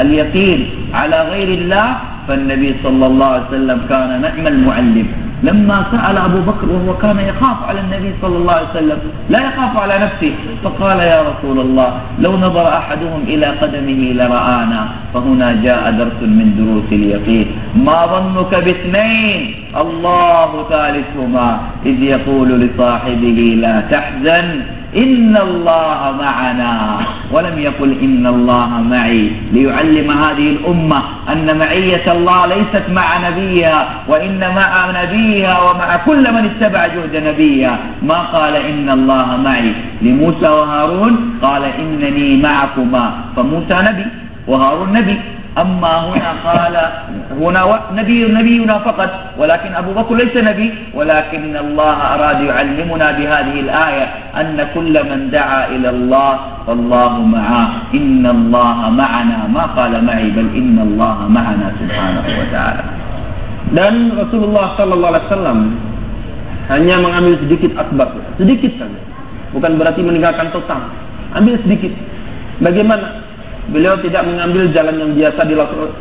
اليقين على غير الله، فالنبي صلى الله عليه وسلم كان نعم المعلم. لما سأل أبو بكر وهو كان يخاف على النبي صلى الله عليه وسلم، لا يخاف على نفسه، فقال: يا رسول الله، لو نظر أحدهم إلى قدمه لرآنا. فهنا جاء درس من دروس اليقين. ما ظنك باثنين الله ثالثهما إذ يقول لصاحبه لا تحزن إن الله معنا، ولم يقل إن الله معي، ليعلم هذه الأمة أن معية الله ليست مع نبيها، وإن مع نبيها ومع كل من اتبع جهد نبيها. ما قال إن الله معي لموسى وهارون، قال إنني معكما، فموسى نبي وهارون نبي. أما هنا قال هنا نبينا فقط، ولكن أبو بكر ليس نبي، ولكن الله أراد يعلمنا بهذه الآية أن كل من دعا إلى الله فالله معه، إن الله معنا، ما قال معي بل إن الله معنا سبحانه وتعالى. Dan Rasulullah sallallahu alaihi wasallam hanya mengambil sedikit asbab, sedikit saja. Bukan berarti meninggalkan total. Ambil sedikit. Bagaimana? Beliau tidak mengambil jalan yang biasa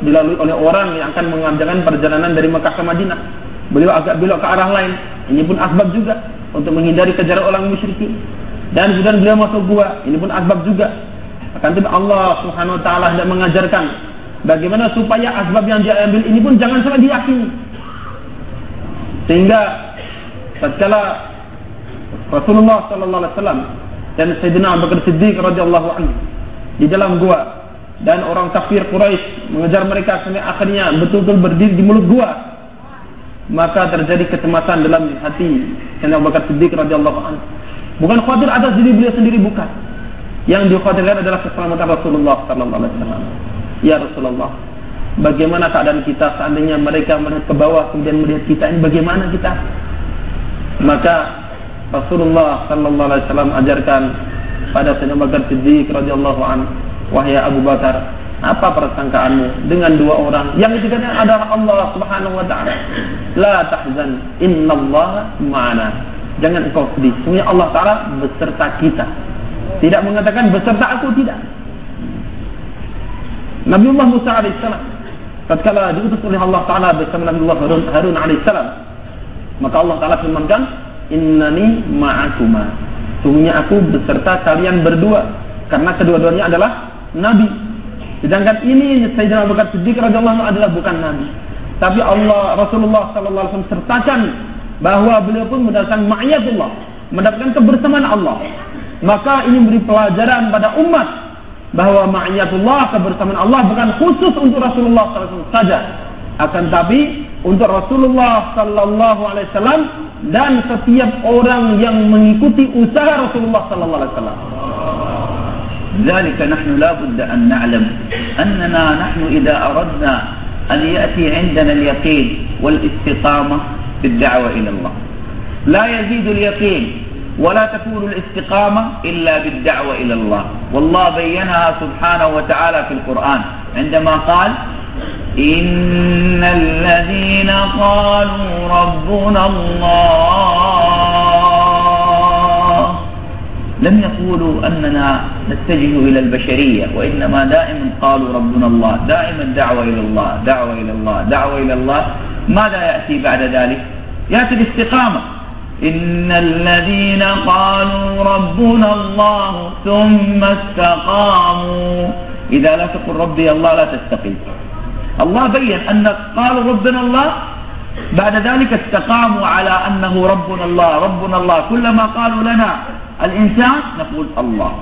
dilalui oleh orang yang akan mengerjakan perjalanan dari Mekah ke Madinah. Beliau agak belok ke arah lain. Ini pun asbab juga untuk menghindari kejaran orang musyrikin. Dan kemudian beliau masuk gua. Ini pun asbab juga. Akan tetapi Allah Subhanahu wa taala hendak mengajarkan bagaimana supaya asbab yang dia ambil ini pun jangan sampai diyakini. Sehingga tatkala Rasulullah sallallahu alaihi wasallam dan Sayyidina Abu Bakar Siddiq radhiyallahu anhu di dalam gua dan orang kafir Quraisy mengejar mereka sampai akhirnya betul-betul berdiri di mulut gua, maka terjadi kecemasan dalam hati Sayyidina Abu Bakar Siddiq radhiyallahu anhu. Bukan khawatir atas diri beliau sendiri, bukan. Yang dikhawatirkan adalah keselamatan Rasulullah sallallahu alaihi wasallam. Ya Rasulullah, bagaimana keadaan kita seandainya mereka melihat ke bawah kemudian melihat kita, ini bagaimana kita? Maka Rasulullah sallallahu alaihi wasallam ajarkan pada Sayyidina Abu Bakar Siddiq radhiyallahu anhu, wahai Abu Bakar, apa persangkaanmu dengan dua orang yang ketiganya adalah Allah Subhanahu wa taala? La tahzan, innallaha ma'ana. Jangan engkau sedih, sesungguhnya Allah taala beserta kita. Tidak mengatakan beserta aku, tidak. Nabiullah Musa alaihissalam tatkala diutus oleh Allah taala bersama Nabiullah Harun alaihissalam, maka Allah taala firmankan, innani ma'akuma, sesungguhnya aku beserta kalian berdua, karena kedua-duanya adalah nabi. Sedangkan ini Sayyidina Abu Bakar Siddiq radhiyallahu anhu adalah bukan nabi, tapi Rasulullah sallallahu alaihi wasallam sertakan bahwa beliau pun mendapatkan ma'iyatullah, mendapatkan kebersamaan Allah. Maka ini memberi pelajaran pada umat bahwa ma'iyatullah, kebersamaan Allah bukan khusus untuk Rasulullah sallallahu alaihi wasallam saja, akan tapi untuk Rasulullah sallallahu alaihi wasallam dan setiap orang yang mengikuti usaha Rasulullah sallallahu alaihi wasallam. ذلك نحن لا بد أن نعلم أننا نحن إذا أردنا أن يأتي عندنا اليقين والاستقامة في الدعوة إلى الله، لا يزيد اليقين ولا تكون الاستقامة إلا بالدعوة إلى الله. والله بينها سبحانه وتعالى في القرآن عندما قال إن الذين قالوا ربنا الله لم يقولوا أننا نتجه إلى البشرية، وإنما دائما قالوا ربنا الله، دائما دعوة إلى الله، دعوة إلى الله، دعوة إلى الله. ماذا يأتي بعد ذلك؟ يأتي الاستقامة. إن الذين قالوا ربنا الله ثم استقاموا، إذا لا تقل ربي الله لا تستقيم. الله بين أن قالوا ربنا الله، بعد ذلك استقاموا على أنه ربنا الله ربنا الله. كلما قالوا لنا الإنسان نقول الله،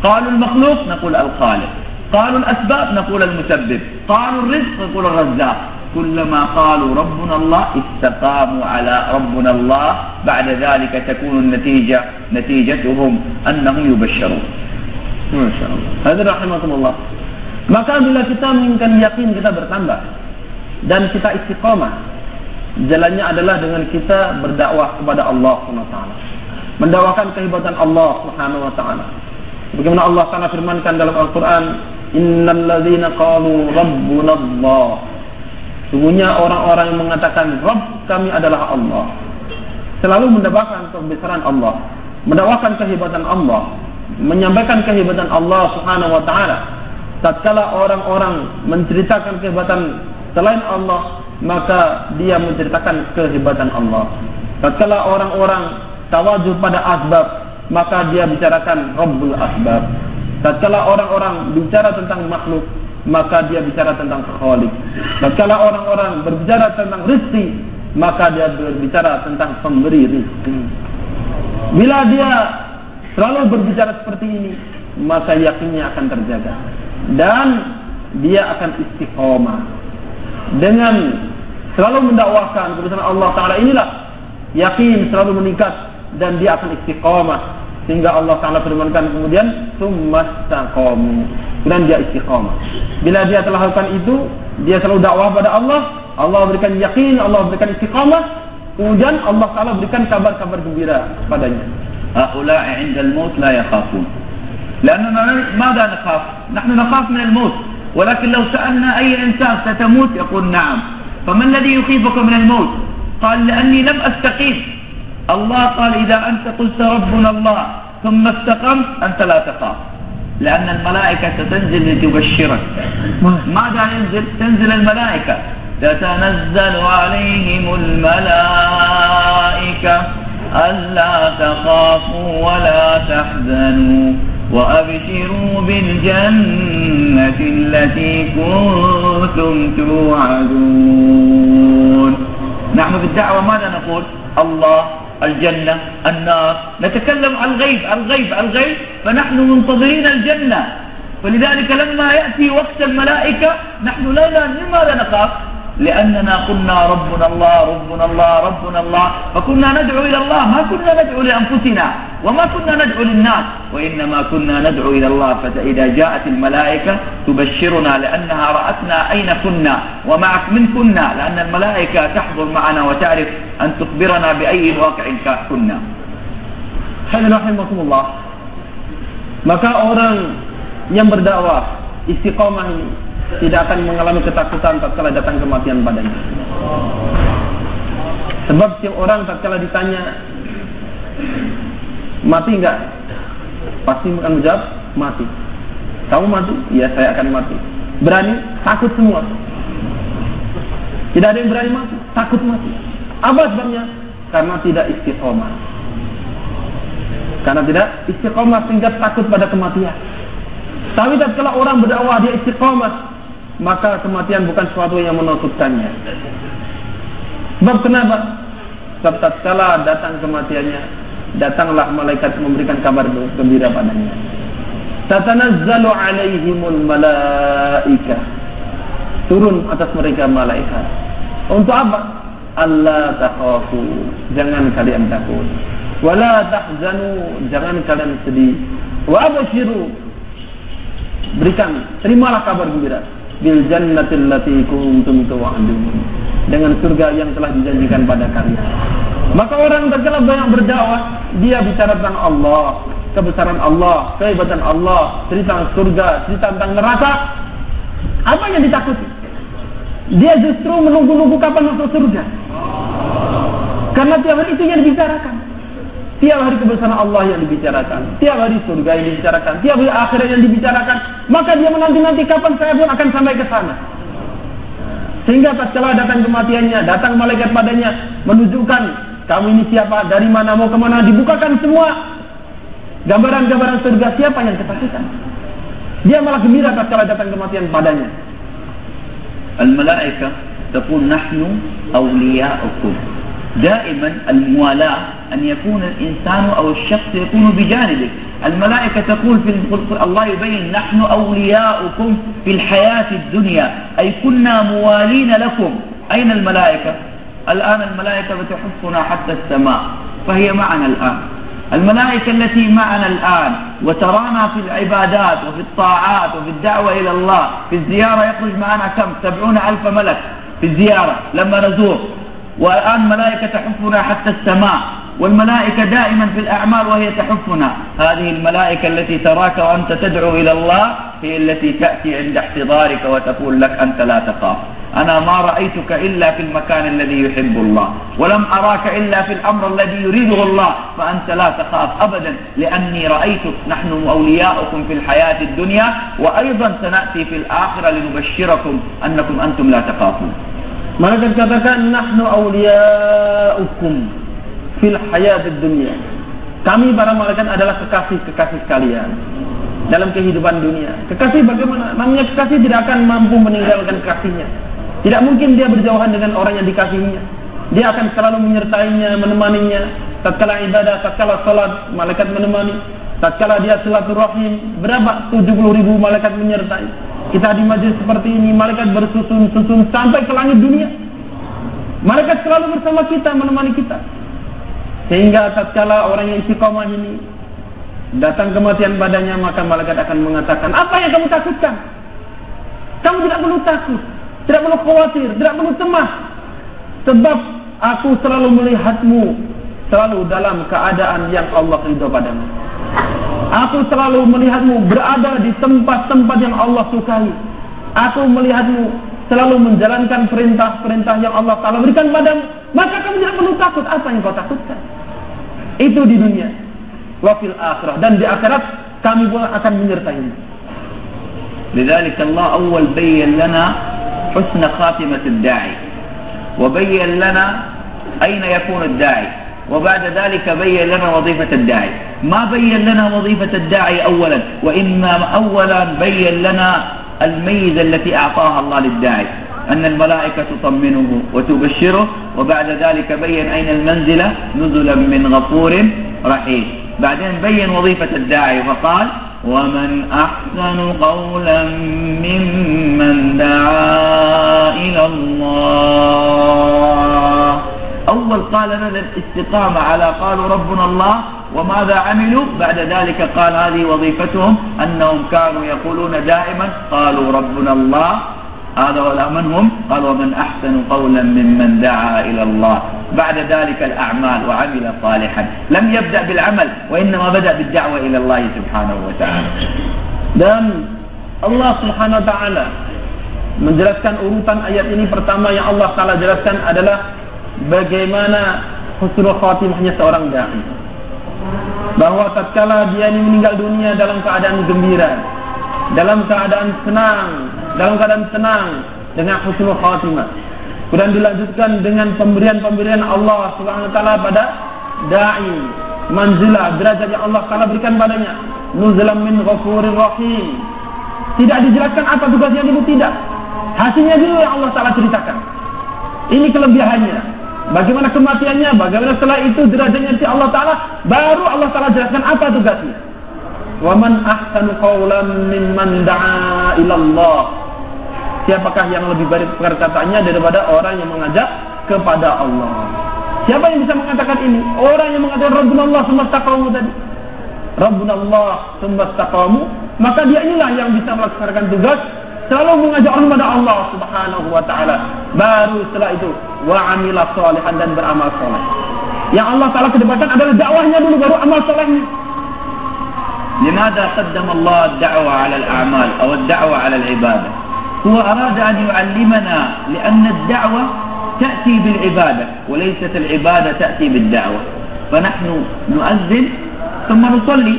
قالوا المخلوق نقول الخالق، قالوا الأسباب نقول المسبب، قالوا الرزق نقول الرزاق. كلما قالوا ربنا الله استقاموا على ربنا الله، بعد ذلك تكون نتيجتهم أنهم يبشرون. ما شاء الله. هذا رحمكم الله. Maka bila kita menginginkan yakin kita bertambah dan kita istiqamah, jalannya adalah dengan kita berdakwah kepada Allah Subhanahu wa taala, mendakwakan kehebatan Allah Subhanahu wa taala. Bagaimana Allah Taala firmankan dalam Al-Qur'an, innal ladzina qalu rabbuna Allah, sungguhnya orang-orang yang mengatakan Rabb kami adalah Allah, selalu mendakwakan kebesaran Allah, mendakwakan kehebatan Allah, menyampaikan kehebatan Allah Subhanahu wa taala. Tatkala orang-orang menceritakan kehebatan selain Allah, maka dia menceritakan kehebatan Allah. Tatkala orang-orang tawajuh pada asbab, maka dia bicarakan Rabbul Asbab. Tatkala orang-orang bicara tentang makhluk, maka dia bicara tentang Khaliq. Tatkala orang-orang berbicara tentang rezeki, maka dia berbicara tentang pemberi rezeki. Bila dia selalu berbicara seperti ini, maka yakinnya akan terjaga dan dia akan istiqomah dengan selalu mendakwakan kebesaran Allah Taala. Inilah yakin selalu meningkat dan dia akan istiqomah, sehingga Allah Taala firmankan kemudian tsumastaqamu, dan dia istiqomah. Bila dia telah lakukan itu, dia selalu dakwah pada Allah, Allah berikan yakin, Allah berikan istiqomah, kemudian Allah Taala berikan kabar-kabar gembira padanya. هؤلاء عند الموت لا يخافون، لأننا ماذا نخاف؟ نحن نخاف من الموت، ولكن لو سألنا أي إنسان ستموت يقول نعم. فما الذي يخيفك من الموت؟ قال لأني لم أستقيم. الله قال إذا أنت قلت ربنا الله ثم استقمت أنت لا تخاف، لأن الملائكة ستنزل لتبشرك. ماذا ينزل؟ تنزل الملائكة، تتنزل عليهم الملائكة ألا تخافوا ولا تحزنوا وأبشروا بالجنة التي كنتم توعدون. نحن في الدعوة ماذا نقول؟ الله، الجنة، النار، نتكلم عن الغيب، فنحن منتظرين الجنة. ولذلك لما يأتي وقت الملائكة نحن لماذا نخاف؟ لأننا قلنا ربنا الله، فكنا ندعو إلى الله، ما كنا ندعو لأنفسنا وما كنا ندعو للناس، وإنما كنا ندعو إلى الله. فإذا جاءت الملائكة تبشرنا لأنها رأتنا أين كنا ومعك من كنا، لأن الملائكة تحضر معنا وتعرف أن تخبرنا بأي واقع كنا. Alhamdulillah. Maka orang yang berdakwah istiqamah ini tidak akan mengalami ketakutan tatkala datang kematian padanya. Sebab setiap orang tatkala ditanya mati enggak, pasti akan menjawab mati. Kamu mati? Ya, saya akan mati. Berani? Takut semua. Tidak ada yang berani mati, takut mati. Apa sebabnya? Karena tidak istiqamah. Sehingga takut pada kematian. Tapi tatkala orang berdakwah dia istiqamah, maka kematian bukan sesuatu yang menakutkannya. Sebab kenapa? Sebab tatkala datang kematiannya, datanglah malaikat memberikan kabar gembira padanya. Tatanazzalu alaihimul malaikah. Turun atas mereka malaikat. Untuk apa? Allah takhafu, jangan kalian takut. Wala tahzanu, jangan kalian sedih. Wa abshiru, berikan, terimalah kabar gembira. Bil jannatil lati kuntum tu'adun, dengan surga yang telah dijanjikan pada kalian. Maka orang tatkala banyak berdakwah, dia bicara tentang Allah, kebesaran Allah, kehebatan Allah, cerita tentang surga, cerita tentang neraka. Apa yang ditakuti? Dia justru menunggu-nunggu kapan masuk surga. Karena tiap hari itu yang dibicarakan. Tiap hari kebesaran Allah yang dibicarakan, tiap hari surga yang dibicarakan, tiap hari akhirat yang dibicarakan. Maka dia menanti-nanti kapan saya pun akan sampai ke sana. Sehingga tatkala datang kematiannya, datang malaikat padanya menunjukkan kamu ini siapa, dari mana, mau kemana, dibukakan semua gambaran-gambaran surga. Siapa yang ketakutan? Dia malah gembira tatkala datang kematian padanya. Al-malaikah taqul nahnu awliya'ukum. دائما الموالاة أن يكون الإنسان أو الشخص يكون بجانبك. الملائكة تقول الله يبين نحن أولياؤكم في الحياة الدنيا، أي كنا موالين لكم. أين الملائكة؟ الآن الملائكة بتحفنا حتى السماء، فهي معنا الآن. الملائكة التي معنا الآن وترانا في العبادات وفي الطاعات وفي الدعوة إلى الله، في الزيارة يخرج معنا كم؟ 70,000 ملك في الزيارة لما نزور. والآن ملائكة تحفنا حتى السماء، والملائكة دائما في الأعمال وهي تحفنا. هذه الملائكة التي تراك وأنت تدعو إلى الله هي التي تأتي عند احتضارك وتقول لك أنت لا تخاف، أنا ما رأيتك إلا في المكان الذي يحب الله، ولم أراك إلا في الأمر الذي يريده الله، فأنت لا تخاف أبدا لأني رأيتك. نحن أولياؤكم في الحياة الدنيا، وأيضا سنأتي في الآخرة لنبشركم أنكم أنتم لا تخافون. Malaikat katakan nahnu awliya'ukum fil hayatid dunya. Kami para malaikat adalah kekasih-kekasih kalian dalam kehidupan dunia. Kekasih bagaimana? Namanya kekasih tidak akan mampu meninggalkan kekasihnya. Tidak mungkin dia berjauhan dengan orang yang dikasihinya. Dia akan selalu menyertainya, menemaninya. Tatkala ibadah, tatkala salat, malaikat menemani. Tatkala dia silaturahim, berapa? 70.000 malaikat menyertai. Kita di majlis seperti ini, malaikat bersusun-susun sampai ke langit dunia. Malaikat selalu bersama kita, menemani kita. Sehingga tatkala orang yang istiqomah ini datang kematian padanya, maka malaikat akan mengatakan, apa yang kamu takutkan? Kamu tidak perlu takut, tidak perlu khawatir, tidak perlu cemas. Sebab aku selalu melihatmu selalu dalam keadaan yang Allah ridho padamu. Aku selalu melihatmu berada di tempat-tempat yang Allah sukai. Aku melihatmu selalu menjalankan perintah-perintah yang Allah Ta'ala berikan padamu. Maka kamu tidak perlu takut. Apa yang kau takutkan? Itu di dunia. Wa fil akhirah. Dan di akhirat kami pun akan menyertaimu. لذلك الله أول بين لنا حسن خاتمة الداعي، وبين لنا أين يكون الداعي، وبعد ذلك بين لنا وظيفة الداعي. ما بين لنا وظيفة الداعي أولا، وإنما أولا بين لنا الميزة التي أعطاها الله للداعي، أن الملائكة تطمنه وتبشره، وبعد ذلك بين أين المنزلة، نزلا من غفور رحيم. بعدين بين وظيفة الداعي فقال ومن أحسن قولا ممن دعا إلى الله. أول قال لنا الاستقامة على قالوا ربنا الله وماذا عملوا، بعد ذلك قال هذه وظيفتهم أنهم كانوا يقولون دائما قالوا ربنا الله. هذا ولا من هم؟ قال ومن أحسن قولا ممن دعا إلى الله. بعد ذلك الأعمال وعمل صالحا. لم يبدأ بالعمل وإنما بدأ بالدعوة إلى الله سبحانه وتعالى. Dan Allah Subhanahu wa taala menjelaskan urutan ayat ini. Pertama yang Allah Taala jelaskan adalah bagaimana husnul khatimahnya seorang dai. Bahwa tatkala dia ini meninggal dunia dalam keadaan gembira, dalam keadaan senang dengan husnul khatimah. Kemudian dilanjutkan dengan pemberian-pemberian Allah Subhanahu wa taala pada dai, manzilah, derajat yang Allah Taala berikan padanya, nuzulan min ghafurir rahim. Tidak dijelaskan apa tugasnya dulu, tidak. Hasilnya dulu yang Allah Taala ceritakan. Ini kelebihannya. Bagaimana kematiannya, bagaimana setelah itu derajatnya di Allah Taala, baru Allah Taala jelaskan apa tugasnya. Wa man ahsanu qawlan mimman da'a ila Allah. Siapakah yang lebih baik perkataannya daripada orang yang mengajak kepada Allah? Siapa yang bisa mengatakan ini? Orang yang mengatakan Rabbuna Allah tsumma istaqamu tadi. Rabbuna Allah tsumma istaqamu, maka dia inilah yang bisa melaksanakan tugas selalu mengajak orang kepada Allah Subhanahu wa taala. Baru setelah itu wa amila sholihan, dan beramal saleh. Yang Allah Taala kedepankan adalah dakwahnya dulu, baru amal salehnya. لماذا قدم الله الدعوة على الأعمال أو الدعوة على العبادة؟ هو أراد أن يعلمنا لأن الدعوة تأتي بالعبادة وليست العبادة تأتي بالدعوة. فنحن نؤذن ثم نصلي،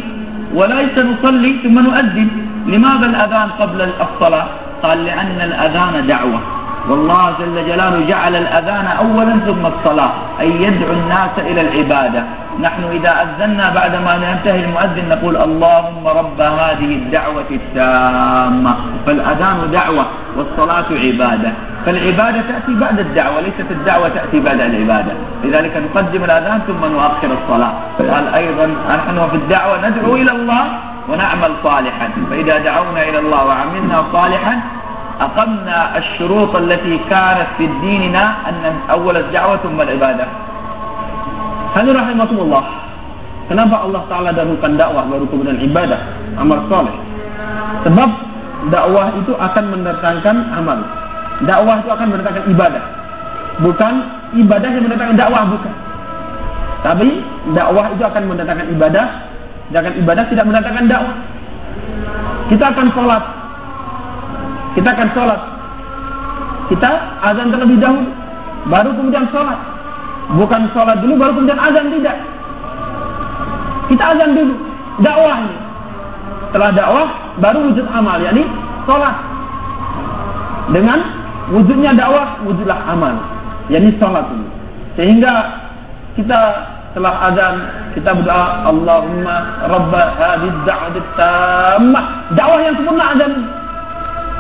وليس نصلي ثم نؤذن. لماذا الأذان قبل الصلاة؟ قال لأن الأذان دعوة، والله جل جلاله جعل الأذان أولا ثم الصلاة، أي يدعو الناس إلى العبادة. نحن إذا أذنا بعدما ينتهي المؤذن نقول اللهم رب هذه الدعوة التامة. فالأذان دعوة والصلاة عبادة، فالعبادة تأتي بعد الدعوة، ليست الدعوة تأتي بعد العبادة. لذلك نقدم الأذان ثم نؤخر الصلاة. قال أيضا نحن في الدعوة ندعو إلى الله ونعمل صالحا، فإذا دعونا إلى الله وعملنا صالحا أقمنا الشروط التي كانت في ديننا أن أول الدعوة ثم العبادة. Hadirin rahimakumullah. Kenapa Allah Ta'ala dahulukan dakwah baru kemudian ibadah, amal soleh? Sebab dakwah itu akan mendatangkan amal. Dakwah itu akan mendatangkan ibadah. Bukan ibadah yang mendatangkan dakwah, bukan. Tapi dakwah itu akan mendatangkan ibadah, sedangkan ibadah tidak mendatangkan dakwah. Kita akan sholat. Kita azan terlebih dahulu, baru kemudian sholat. Bukan sholat dulu baru kemudian azan, tidak. Kita azan dulu, dakwah ini. Setelah dakwah baru wujud amal, yakni sholat. Dengan wujudnya dakwah, wujudlah amal, yakni sholat ini. Sehingga kita setelah azan kita berdoa Allahumma rabba hadhihi ad-da'wati tammah. Dakwah yang sempurna azan.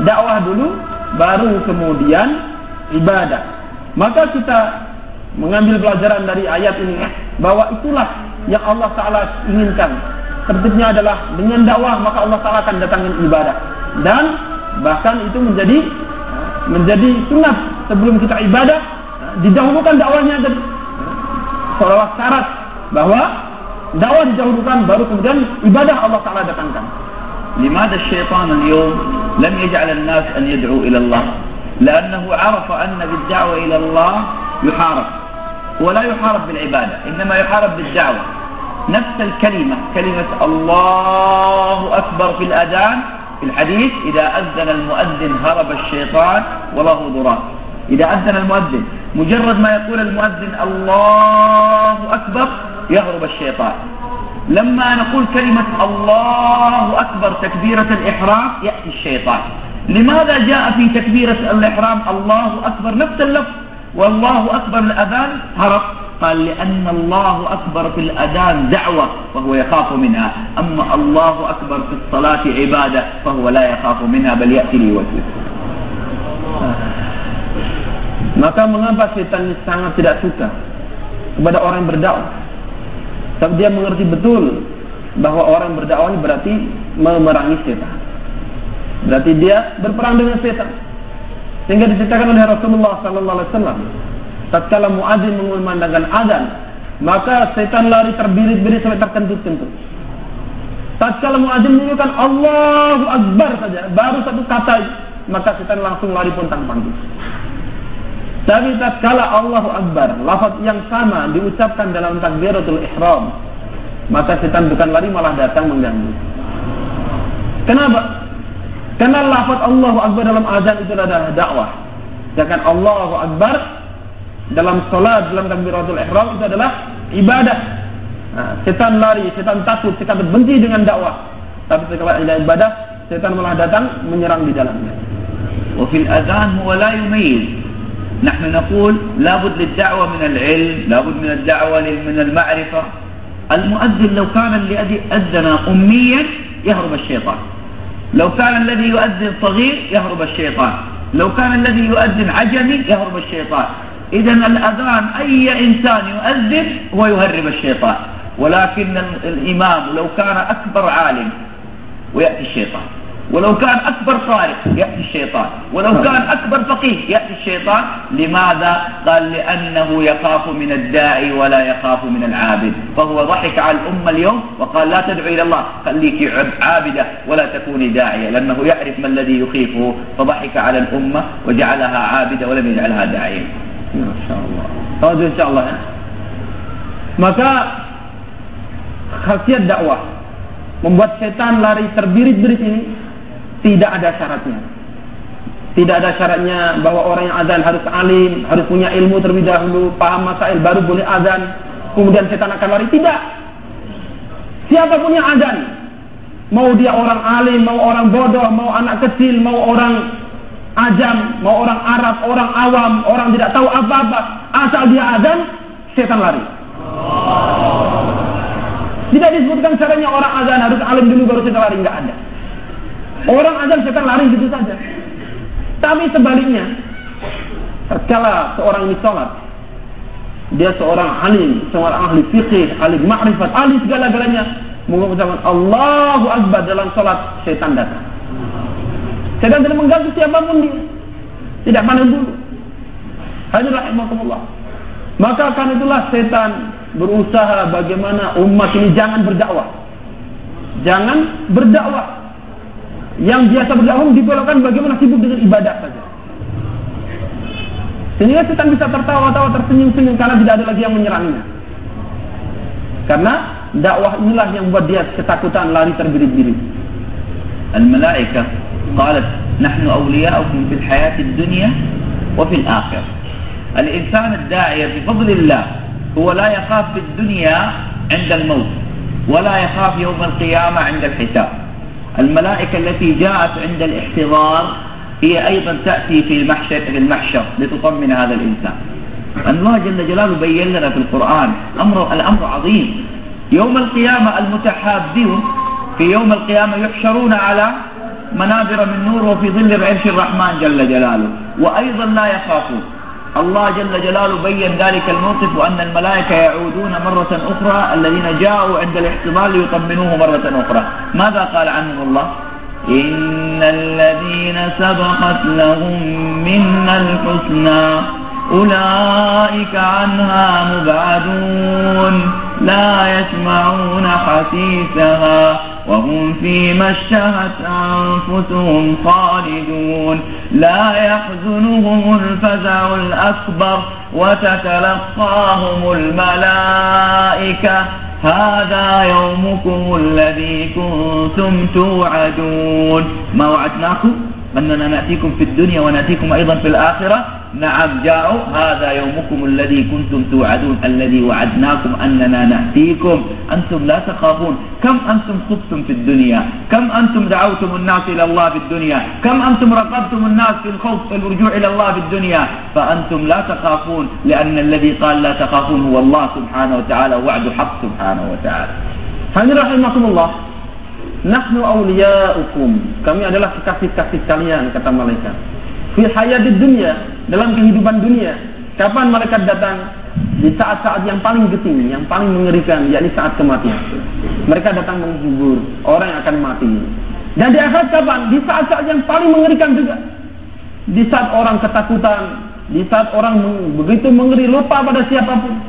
Dakwah dulu baru kemudian ibadah. Maka kita mengambil pelajaran dari ayat ini bahwa itulah yang Allah Ta'ala inginkan. Tertibnya adalah dengan dakwah maka Allah Ta'ala akan datangin ibadah. Dan bahkan itu menjadi sunat sebelum kita ibadah, didahulukan dakwahnya tadi. Seolah syarat bahwa dakwah didahulukan baru kemudian ibadah Allah Ta'ala datangkan. لماذا الشيطان اليوم لم يجعل الناس أن يدعوا إلى الله؟ لأنه عرف أن بالدعوة إلى الله يحارب، ولا يحارب بالعبادة، إنما يحارب بالدعوة. نفس الكلمة، كلمة الله أكبر في الأذان في الحديث، إذا أذن المؤذن هرب الشيطان وله ضراب. إذا أذن المؤذن مجرد ما يقول المؤذن الله أكبر يهرب الشيطان. لما نقول كلمة الله أكبر تكبيرة الإحرام يأتي الشيطان. لماذا جاء في تكبيرة الإحرام الله أكبر نفس اللفظ، والله أكبر الأذان هرب؟ قال لأن الله أكبر في الأذان دعوة فهو يخاف منها أما الله أكبر في الصلاة عبادة فهو لا يخاف منها بل يأتي ليوسوس. Maka mengapa setan sangat tidak suka kepada orang yang berdakwah? Sebab dia mengerti betul bahwa orang berdakwah ini berarti memerangi setan. Berarti dia berperang dengan setan. Sehingga diceritakan oleh Rasulullah sallallahu alaihi wasallam, tatkala muadzin mengumandangkan azan, maka setan lari terbirit-birit sampai terkentut-kentut. Tatkala muadzin mengatakan Allahu Akbar saja, baru satu kata, maka setan langsung lari pontang-panting. Tapi tatkala Allahu Akbar, lafaz yang sama diucapkan dalam takbiratul ihram, maka setan bukan lari malah datang mengganggu. Kenapa? Karena lafaz Allahu Akbar dalam azan itu adalah dakwah. Sedangkan Allahu Akbar dalam salat, dalam takbiratul ihram itu adalah ibadah. Nah, setan lari, setan takut, setan benci dengan dakwah. Tapi setelah ibadah, setan malah datang menyerang di dalamnya. وفي الأذان هو لا يميز. نحن نقول لابد للدعوة من العلم، لابد من الدعوة من المعرفة. المؤذن لو كان الذي أذن أميا يهرب الشيطان، لو كان الذي يؤذن صغير يهرب الشيطان، لو كان الذي يؤذن عجمي يهرب الشيطان. إذن الأذان أي إنسان يؤذن هو يهرب الشيطان، ولكن الإمام لو كان أكبر عالم ويأتي الشيطان، ولو كان أكبر قارئ يأتي الشيطان، ولو كان أكبر فقيه يأتي الشيطان. لماذا؟ قال لأنه يخاف من الداعي ولا يخاف من العابد، فهو ضحك على الأمة اليوم وقال لا تدعو إلى الله، خليك عابدة ولا تكوني داعية، لأنه يعرف ما الذي يخيفه فضحك على الأمة وجعلها عابدة ولم يجعلها داعية. ما شاء الله. Tahu insyaallah ya. Maka khasiat dakwah membuat setan lari terbirit-birit ini tidak ada syaratnya. Tidak ada syaratnya bahwa orang yang azan harus alim, harus punya ilmu terlebih dahulu, paham masail baru boleh azan, kemudian setan akan lari. Tidak. Siapapun yang azan, mau dia orang alim, mau orang bodoh, mau anak kecil, mau orang ajam, mau orang Arab, orang awam, orang tidak tahu apa-apa, asal dia azan, setan lari. Tidak disebutkan caranya orang azan harus alim dulu baru setan lari, enggak ada. Orang azan setan lari gitu saja. Tapi sebaliknya, tatkala seorang ini sholat, dia seorang alim, seorang ahli fikih, ahli ma'rifat, ahli segala-galanya, mengucapkan Allahu Akbar dalam sholat, setan datang. Setan tidak mengganggu siapapun dia, tidak pandang dulu. Hadirin rahimakumullah. Maka karena itulah setan berusaha bagaimana umat ini jangan berdakwah. Jangan berdakwah. Yang biasa berdakwah dibelokkan bagaimana sibuk dengan ibadah saja. Sehingga setan bisa tertawa-tawa, tersenyum-senyum karena tidak ada lagi yang menyerangnya. Karena dakwah inilah yang membuat dia ketakutan, lari terbirit-birit. Al-malaikah qalat nahnu awliya'ukum fil hayatid dunya wa fil akhirah. Al-insan ad-da'iya bi fadlillah huwa la yakhaf fid dunya 'inda al-maut wa la yakhaf yawm al-qiyamah 'inda al-hisab. الملائكة التي جاءت عند الاحتضار هي أيضا تأتي في المحشر لتطمن هذا الإنسان. الله جل جلاله بين لنا في القرآن الأمر عظيم. يوم القيامة المتحابون في يوم القيامة يحشرون على منابر من نور وفي ظل العرش الرحمن جل جلاله، وأيضا لا يخافون. الله جل جلاله بين ذلك الموقف وأن الملائكة يعودون مرة أخرى الذين جاءوا عند الاحتضار ليطمنوه مرة أخرى. ماذا قال عنهم الله؟ إن الذين سبقت لهم منا الحسنى أولئك عنها مبعدون لا يسمعون حسيسها وهم فيما اشتهت أنفسهم خالدون لا يحزنهم الفزع الأكبر وتتلقاهم الملائكة هذا يومكم الذي كنتم توعدون. ما وعدناكم أننا نأتيكم في الدنيا ونأتيكم أيضا في الآخرة na'am ja'u hadha yawmukum alladhi kuntum tu'adun alladhi wa'adnakum annana na'tikum antum la takhafun kam antum khuftum fid dunya kam antum da'awtum an-nas ila Allah fid dunya kam antum raqabtum an-nas fil khawf wal ruju' ila Allah fid dunya fa antum la takhafun li'anna alladhi qala la takhafun huwa Allah subhanahu wa ta'ala wa'du haqq subhanahu wa ta'ala. Hadirin rahimakumullah, nahnu awliya'ukum, kami adalah kekasih-kasih kalian, kata malaikat. Fi hayatid dunya, dalam kehidupan dunia. Kapan malaikat datang? Di saat-saat yang paling genting, yang paling mengerikan, yakni saat kematian. Mereka datang menghibur orang yang akan mati. Dan di akhirat kapan? Di saat-saat yang paling mengerikan juga. Di saat orang ketakutan, di saat orang begitu mengeri, lupa pada siapapun.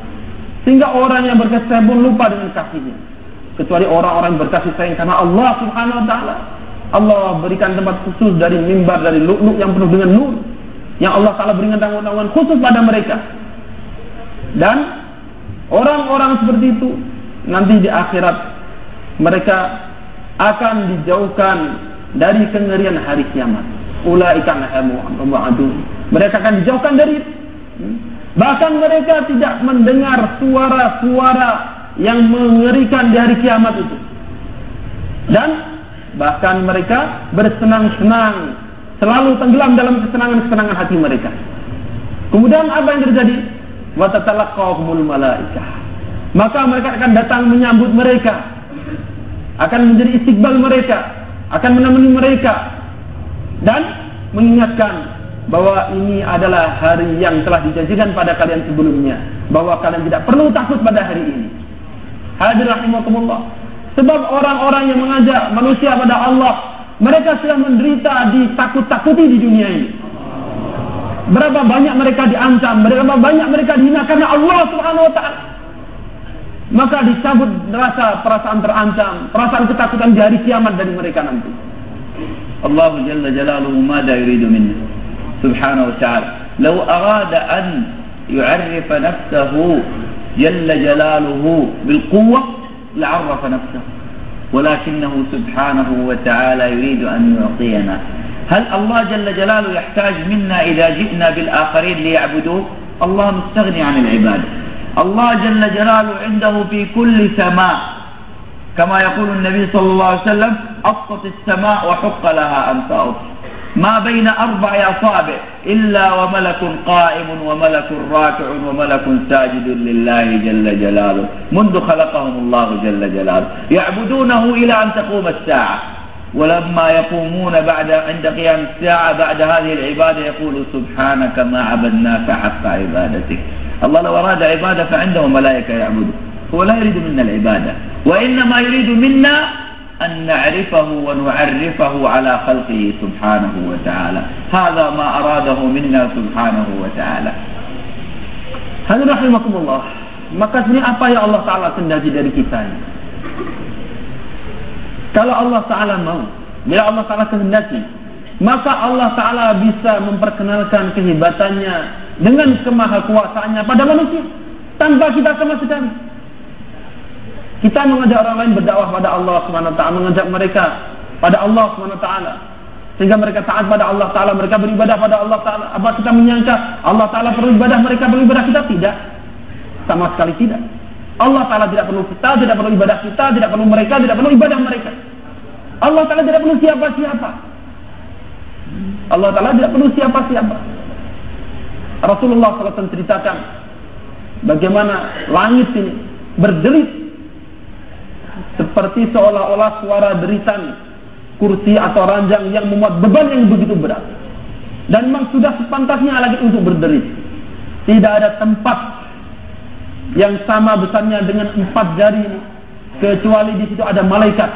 Sehingga orang yang berkasih sayang pun lupa dengan kasihnya. Kecuali orang-orang yang berkasih sayang karena Allah subhanahu wa ta'ala. Allah berikan tempat khusus dari mimbar, dari lu'lu' yang penuh dengan nur, yang Allah Ta'ala berikan tanggungan khusus pada mereka. Dan orang-orang seperti itu nanti di akhirat mereka akan dijauhkan dari kengerian hari kiamat. Ulaika ma'adun, mereka akan dijauhkan dari itu. Bahkan mereka tidak mendengar suara-suara yang mengerikan di hari kiamat itu. Dan bahkan mereka bersenang-senang, selalu tenggelam dalam kesenangan-kesenangan hati mereka. Kemudian apa yang terjadi? Wa tatalaqahumul malaikah. Maka mereka akan datang menyambut mereka, akan menjadi istiqbal mereka, akan menemani mereka dan mengingatkan bahwa ini adalah hari yang telah dijanjikan pada kalian sebelumnya, bahwa kalian tidak perlu takut pada hari ini. Hadirin rahimakumullah. Sebab orang-orang yang mengajak manusia pada Allah, mereka sudah menderita ditakut-takuti di dunia ini. Berapa banyak mereka diancam, berapa banyak mereka dihina karena Allah subhanahu wa ta'ala. Maka dicabut rasa perasaan terancam, perasaan ketakutan di hari kiamat dari mereka nanti. Allah jalla jalaluhu mada yuridu minna subhanahu wa ta'ala. Lau arada an yu'arrifa nafsahu jalla jalaluhu bilquwwah لعرف نفسه ولكنه سبحانه وتعالى يريد أن يعطينا. هل الله جل جلاله يحتاج منا إذا جئنا بالآخرين ليعبدوه؟ الله مستغني عن العبادة. الله جل جلاله عنده في كل سماء كما يقول النبي صلى الله عليه وسلم أطت السماء وحق لها أن تأط ما بين 4 أصابع إلا وملك قائم وملك راكع وملك ساجد لله جل جلاله منذ خلقهم الله جل جلاله يعبدونه إلى أن تقوم الساعة. ولما يقومون عند قيام الساعة بعد هذه العبادة يقول سبحانك ما عبدناك حق عبادتك. الله لو أراد عبادة فعنده ملائكة يعبده، هو لا يريد منا العبادة، وإنما يريد منا أن نعرفه ونعرفه على خلقه سبحانه وتعالى. هذا ما أراده منا سبحانه وتعالى. Hadirin rahimakumullah. Maka sebenarnya apa yang Allah Ta'ala kehendaki dari kita ini? Kalau Allah Ta'ala mau, bila Allah Ta'ala kehendaki, maka Allah Ta'ala bisa memperkenalkan kehebatannya dengan kemahakuasaannya pada manusia tanpa kita sama sekali. Kita mengajak orang lain berdakwah pada Allah Subhanahu wa taala, mengajak mereka pada Allah Subhanahu wa taala sehingga mereka taat pada Allah Ta'ala, mereka beribadah pada Allah Ta'ala. Apa kita menyangka Allah Ta'ala perlu ibadah, mereka perlu ibadah kita? Tidak, sama sekali tidak. Allah Ta'ala tidak perlu kita, tidak perlu ibadah kita, tidak perlu mereka, tidak perlu ibadah mereka. Allah Ta'ala tidak perlu siapa-siapa. Allah Ta'ala tidak perlu siapa-siapa. Rasulullah SAW ceritakan bagaimana langit ini berdelit seperti seolah-olah suara deritan kursi atau ranjang yang memuat beban yang begitu berat. Dan memang sudah sepantasnya lagi untuk berderit. Tidak ada tempat yang sama besarnya dengan 4 jari ini, kecuali di situ ada malaikat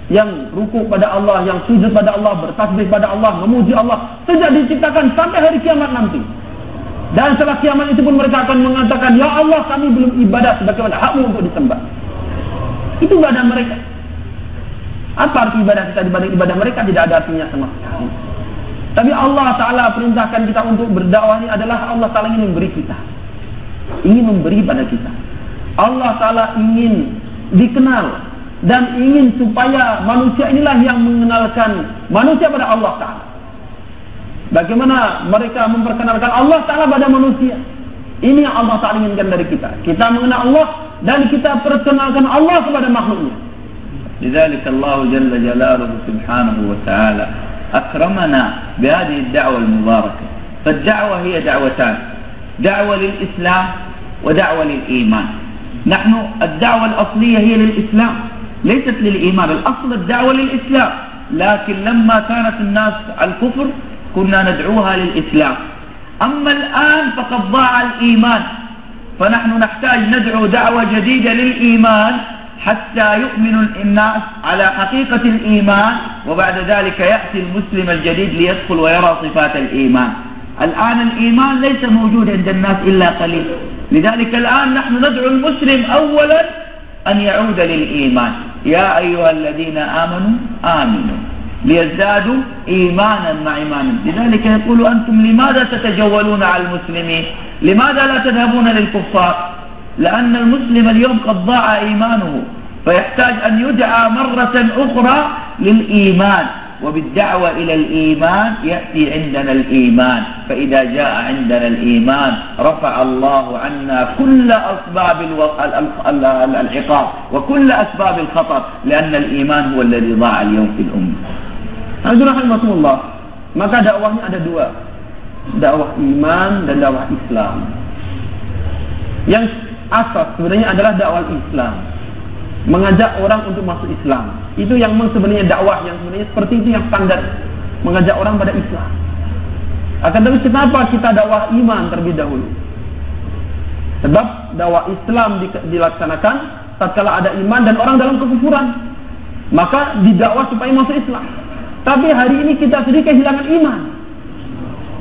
yang rukuk pada Allah, yang sujud pada Allah, bertasbih pada Allah, memuji Allah sejak diciptakan sampai hari kiamat nanti. Dan setelah kiamat itu pun mereka akan mengatakan, ya Allah, kami belum ibadah sebagaimana hakmu untuk disembah. Itu ibadah mereka. Apa arti ibadah kita dibanding ibadah mereka? Tidak ada artinya sama sekali. Tapi Allah Ta'ala perintahkan kita untuk berdakwah ini adalah Allah Ta'ala ingin memberi kita, ingin memberi pada kita. Allah Ta'ala ingin dikenal dan ingin supaya manusia inilah yang mengenalkan manusia pada Allah Ta'ala. Bagaimana mereka memperkenalkan Allah Ta'ala pada manusia. Ini yang Allah Ta'ala inginkan dari kita. Kita mengenal Allah dan kita perkenalkan Allah kepada makhluknya. لذلك الله جل جلاله سبحانه وتعالى أكرمنا بهذه الدعوة المباركة. فالدعوة هي دعوتان، دعوة للإسلام ودعوة للإيمان. نحن الدعوة الأصلية هي للإسلام ليست للإيمان. الأصل الدعوة للإسلام، لكن لما كانت الناس الكفر كنا ندعوها للإسلام. أما الآن فقد ضاع الإيمان، فنحن نحتاج ندعو دعوة جديدة للإيمان حتى يؤمن الناس على حقيقة الإيمان، وبعد ذلك يأتي المسلم الجديد ليدخل ويرى صفات الإيمان. الآن الإيمان ليس موجود عند الناس إلا قليل، لذلك الآن نحن ندعو المسلم أولا أن يعود للإيمان. يا أيها الذين آمنوا آمنوا ليزدادوا إيمانا مع إيمانهم. لذلك يقول أنتم لماذا تتجولون على المسلمين؟ لماذا لا تذهبون للكفار؟ لأن المسلم اليوم قد ضاع إيمانه، فيحتاج أن يدعى مرة أخرى للإيمان، وبالدعوة إلى الإيمان يأتي عندنا الإيمان. فإذا جاء عندنا الإيمان رفع الله عنا كل أسباب العقاب وكل أسباب الخطر، لأن الإيمان هو الذي ضاع اليوم في الأمة. Alhamdulillah. Maka dakwahnya ada dua, dakwah iman dan dakwah Islam. Yang asas sebenarnya adalah dakwah Islam, mengajak orang untuk masuk Islam. Itu yang sebenarnya dakwah yang sebenarnya seperti itu yang standar, mengajak orang pada Islam. Akan tetapi kenapa kita dakwah iman terlebih dahulu? Sebab dakwah Islam dilaksanakan tatkala ada iman dan orang dalam kekufuran, maka didakwah supaya masuk Islam. Tapi hari ini kita sendiri kehilangan iman.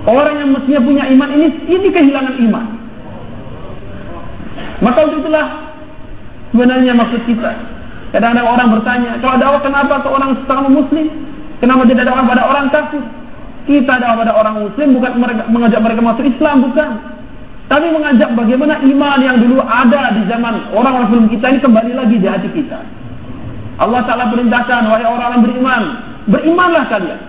Orang yang mestinya punya iman ini kehilangan iman. Maka untuk itulah sebenarnya maksud kita. Kadang-kadang orang bertanya, kalau dakwah kenapa ke orang sesama muslim? Kenapa tidak dakwah pada orang kafir? Kita dakwah pada orang muslim bukan mengajak mereka masuk Islam, bukan. Tapi mengajak bagaimana iman yang dulu ada di zaman orang-orang sebelum kita ini kembali lagi di hati kita. Allah Ta'ala perintahkan, wahai orang-orang beriman, berimanlah kalian.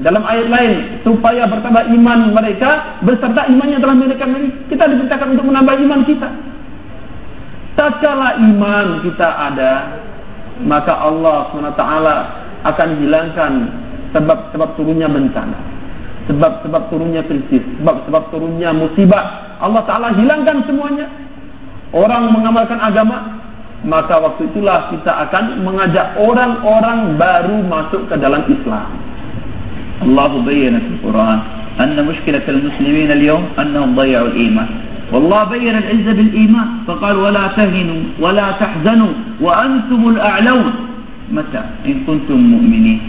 Dalam ayat lain, supaya bertambah iman mereka beserta imannya telah mereka miliki. Kita diperintahkan untuk menambah iman kita. Tatkala iman kita ada, maka Allah SWT akan hilangkan sebab-sebab turunnya bencana, sebab-sebab turunnya krisis, sebab-sebab turunnya musibah. Allah Ta'ala hilangkan semuanya. Orang mengamalkan agama, maka waktu itulah kita akan mengajak orang-orang baru masuk ke dalam Islam. Allah bayyana fil Quran anna mushkilat al-muslimin al-yawm annahum ضيعوا الإيمان. والله بين العزة بالإيمان فقال ولا تهنوا ولا تحزنوا وأنتم الأعلون متى إن كنتم مؤمنين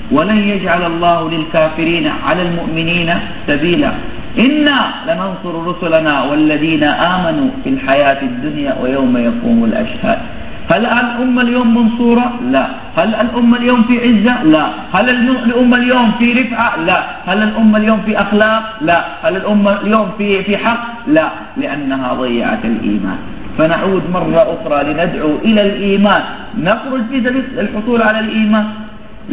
ولن يجعل الله للكافرين على المؤمنين سبيلا إنا لننصر رسلنا والذين آمنوا في الحياة الدنيا ويوم يقوم الأشهاد. هل الأمة اليوم منصورة؟ لا. هل الأمة اليوم في عزة؟ لا. هل الأمة اليوم في رفعة؟ لا. هل الأمة اليوم في أخلاق؟ لا. هل الأمة اليوم في حق؟ لا، لأنها ضيعت الإيمان. فنعود مرة أخرى لندعو إلى الإيمان، نخرج في سبيل الحصول على الإيمان،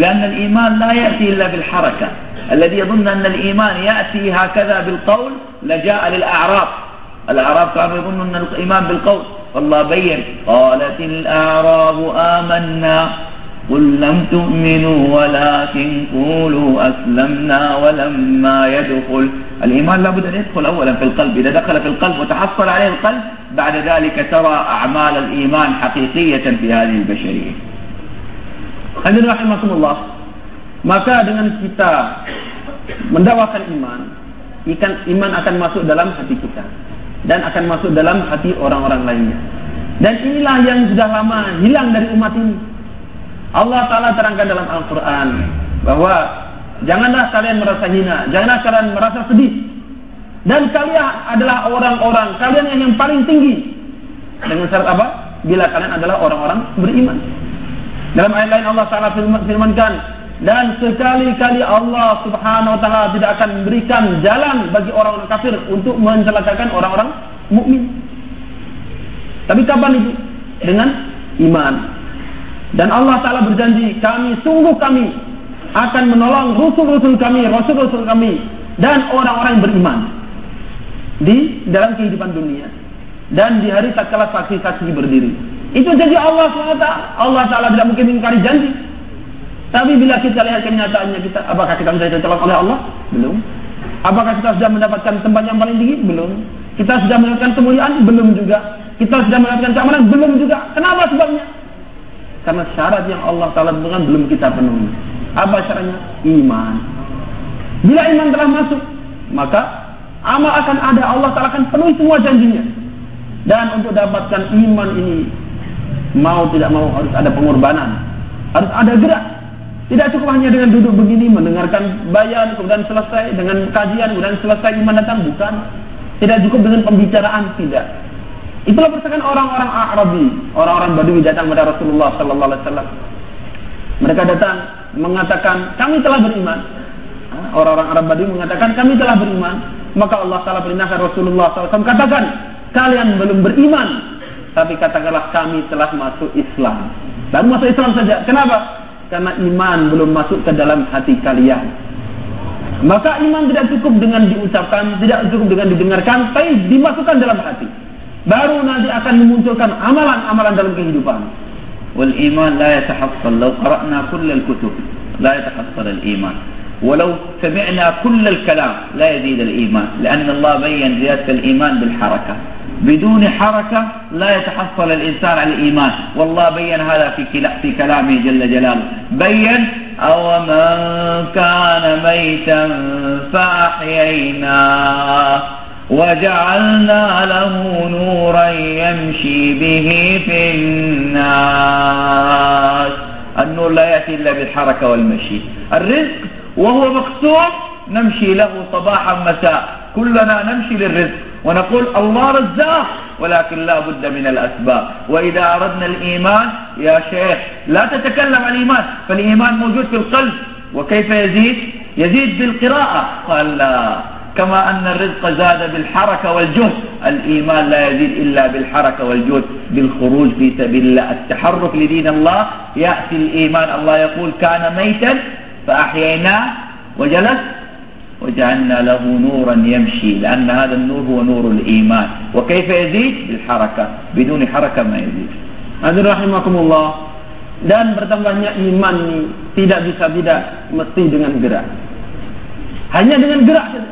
لأن الإيمان لا يأتي إلا بالحركة. الذي يظن أن الإيمان يأتي هكذا بالقول لجاء للأعراب. الأعراب كانوا يظنون أن الإيمان بالقول، والله بين قالت الأعراب آمنا قل لم تؤمنوا ولكن قولوا أسلمنا ولما يدخل. الإيمان لابد أن يدخل أولا في القلب. إذا دخل في القلب وتحصل عليه القلب بعد ذلك ترى أعمال الإيمان حقيقية في هذه البشرية. Hadirin rahimakumullah. Maka dengan kita mendakwakan iman, iman akan masuk dalam hati kita dan akan masuk dalam hati orang-orang lainnya. Dan inilah yang sudah lama hilang dari umat ini. Allah Ta'ala terangkan dalam Al-Quran bahwa janganlah kalian merasa hina, janganlah kalian merasa sedih, dan kalian adalah orang-orang, kalian yang paling tinggi. Dengan syarat apa? Bila kalian adalah orang-orang beriman. Dalam ayat lain Allah Ta'ala firmankan, dan sekali-kali Allah Subhanahu Wa Ta'ala tidak akan memberikan jalan bagi orang-orang kafir untuk mencelakakan orang-orang mukmin. Tapi kapan itu? Dengan iman. Dan Allah Ta'ala berjanji, kami akan menolong rasul-rasul kami dan orang-orang yang beriman di dalam kehidupan dunia dan di hari tatkala saksi-saksi berdiri. Itu janji Allah SWT. Allah Ta'ala tidak mungkin mengingkari janji. Tapi bila kita lihat kenyataannya, apakah kita sudah ditolong oleh Allah? Belum. Apakah kita sudah mendapatkan tempat yang paling tinggi? Belum. Kita sudah mendapatkan kemuliaan? Belum juga. Kita sudah mendapatkan keamanan? Belum juga. Kenapa sebabnya? Karena syarat yang Allah Ta'ala tentukan belum kita penuhi. Apa syaratnya? Iman. Bila iman telah masuk, maka amal akan ada. Allah Ta'ala akan penuhi semua janjinya. Dan untuk dapatkan iman ini, mau tidak mau harus ada pengorbanan, harus ada gerak. Tidak cukup hanya dengan duduk begini mendengarkan bayan kemudian selesai, dengan kajian kemudian selesai iman datang, bukan. Tidak cukup dengan pembicaraan, tidak. Itulah persoalan orang-orang Arabi, orang-orang Badui datang kepada Rasulullah sallallahu alaihi wasallam. Mereka datang mengatakan, "Kami telah beriman." Orang-orang Arab Badui mengatakan, "Kami telah beriman." Maka Allah Taala perintahkan Rasulullah sallallahu alaihi wasallam, katakan, "Kalian belum beriman, tapi katakanlah kami telah masuk Islam." Baru masuk Islam saja. Kenapa? Karena iman belum masuk ke dalam hati kalian. Maka iman tidak cukup dengan diucapkan, tidak cukup dengan didengarkan, tapi dimasukkan dalam hati. Baru nanti akan memunculkan amalan-amalan dalam kehidupan. Wal iman la yatahassal law qara'na kull al-kutub la yatahassal al-iman. Walau sami'na kull al-kalam la yazid al-iman, لأن الله بين زيادة الإيمان بالحركة. بدون حركة لا يتحصل الإنسان على الإيمان، والله بين هذا في كلامه جل جلاله. بين أومن كان ميتا فأحييناه وجعلنا له نورا يمشي به في الناس. النور لا يأتي إلا بالحركة والمشي. الرزق وهو مقسوم نمشي له صباحا مساء، كلنا نمشي للرزق ونقول الله رزاق، ولكن لا بد من الأسباب. وإذا أردنا الإيمان يا شيخ لا تتكلم عن الإيمان، فالإيمان موجود في القلب. وكيف يزيد؟ يزيد بالقراءة. قال لا، كما أن الرزق زاد بالحركة والجهد، الإيمان لا يزيد إلا بالحركة والجهد، بالخروج في سبيل الله، التحرك لدين الله. يأتي الإيمان، الله يقول كان ميتا فأحييناه وجلس وجعلنا له نورا يمشي، لأن هذا النور هو نور الإيمان. وكيف يزيد؟ بالحركة، بدون حركة ما يزيد. Hadirin rahimakumullah. Dan bertambahnya iman ini tidak mesti dengan gerak. Hanya dengan gerak saja.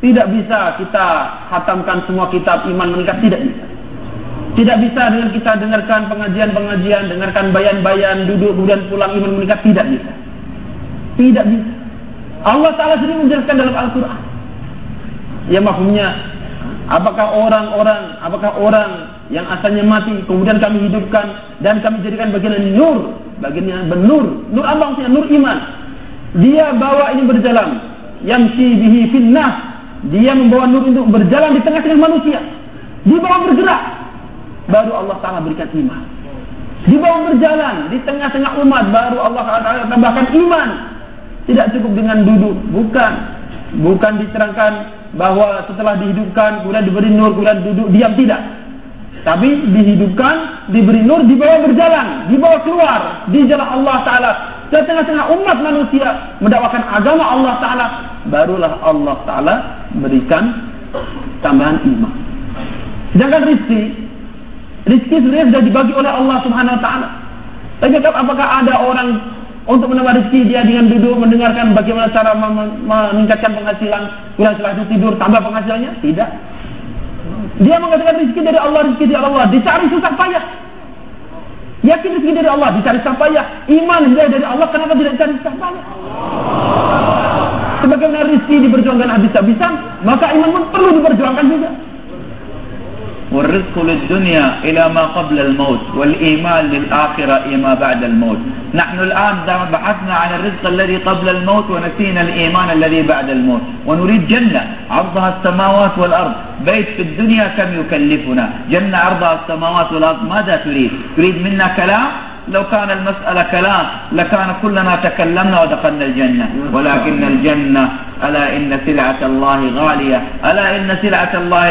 Tidak bisa kita khatamkan semua kitab iman meningkat, tidak bisa. Tidak bisa dengan kita dengarkan pengajian-pengajian, dengarkan bayan-bayan, duduk kemudian pulang iman meningkat, tidak bisa. Tidak bisa. Allah Ta'ala sendiri menjelaskan dalam Al-Quran. Ya mafhumnya, apakah orang yang asalnya mati kemudian kami hidupkan dan kami jadikan bagian nur, bagian benur. Nur apa maksudnya? Nur iman. Dia bawa ini berjalan, yamshi bihi finnas. Dia membawa nur untuk berjalan di tengah-tengah manusia. Dibawa bergerak, baru Allah Ta'ala berikan iman. Dibawa berjalan di tengah-tengah umat, baru Allah Ta'ala tambahkan iman. Tidak cukup dengan duduk, bukan diterangkan bahwa setelah dihidupkan kemudian diberi nur kemudian duduk diam, tidak. Tapi dihidupkan, diberi nur, dibawa berjalan, dibawa keluar di jalan Allah Ta'ala di tengah-tengah umat manusia mendakwakan agama Allah Ta'ala, barulah Allah Ta'ala berikan tambahan iman. Sedangkan rizki sebenarnya sudah dibagi oleh Allah Subhanahu Wa Ta'ala. Tapi apakah ada orang untuk menambah rezeki dia dengan duduk mendengarkan bagaimana cara meningkatkan penghasilan, kemudian setelah itu tidur tambah penghasilannya? Tidak. Dia mengatakan rezeki dari Allah, dicari susah payah. Yakin rezeki dari Allah, dicari susah payah. Iman dari Allah, kenapa tidak dicari susah payah? Sebagaimana rezeki diperjuangkan habis-habisan, maka iman pun perlu diperjuangkan juga. والرزق للدنيا إلى ما قبل الموت، والإيمان للآخرة إلى بعد الموت. نحن الآن بحثنا عن الرزق الذي قبل الموت ونسينا الإيمان الذي بعد الموت، ونريد جنة عرضها السماوات والأرض. بيت في الدنيا كم يكلفنا؟ جنة عرضها السماوات والأرض، ماذا تريد؟ تريد منا كلام؟ لو كان المسألة كلام لكان كلنا تكلمنا ودخلنا الجنة، ولكن الجنة ألا إن سلعة الله غالية، ألا إن سلعة الله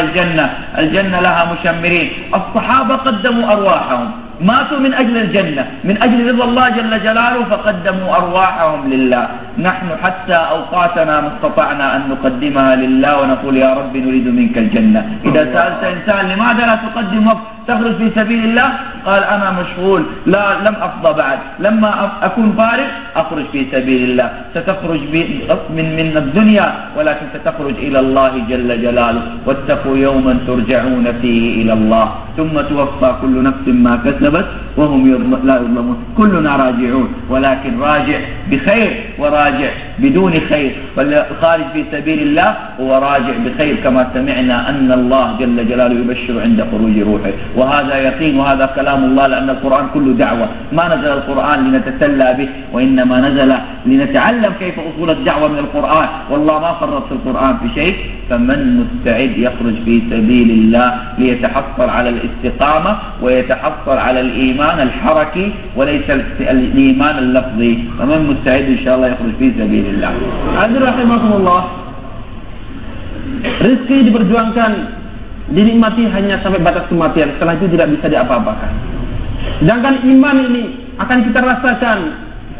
الجنة لها مشمرين. الصحابة قدموا أرواحهم ماتوا من أجل الجنة من أجل رضا الله جل جلاله فقدموا أرواحهم لله. نحن حتى أوقاتنا ما استطعنا أن نقدمها لله ونقول يا رب نريد منك الجنة. إذا سألت إنسان لماذا لا تقدم وقت تخرج في سبيل الله قال أنا مشغول لم أفضى بعد، لما أكون فارغ أخرج في سبيل الله. ستخرج من الدنيا ولكن ستخرج إلى الله جل جلاله. واتقوا يوما ترجعون فيه إلى الله ثم توفى كل نفس ما كسبت وهم لا يظلمون. كلنا راجعون ولكن راجع بخير وراجع بدون خير. فالخارج في سبيل الله هو راجع بخير كما سمعنا أن الله جل جلاله يبشر عند خروج روحه. وهذا يقين وهذا كلام الله لأن القرآن كله دعوة. ما نزل القرآن لنتسلى به وإنما نزل لنتعلم كيف أصول الدعوة من القرآن. والله ما فرط في القرآن في شيء. فمن مستعد يخرج في سبيل الله ليتحصل على الاستقامة ويتحصل على الإيمان الحركي وليس الإيمان اللفظي. فمن مستعد إن شاء الله يخرج في سبيل الله. Hadirin rahimakumullah, rezeki diperjuangkan, dinikmati hanya sampai batas kematian. Setelah itu tidak bisa diapa-apakan. Sedangkan iman ini akan kita rasakan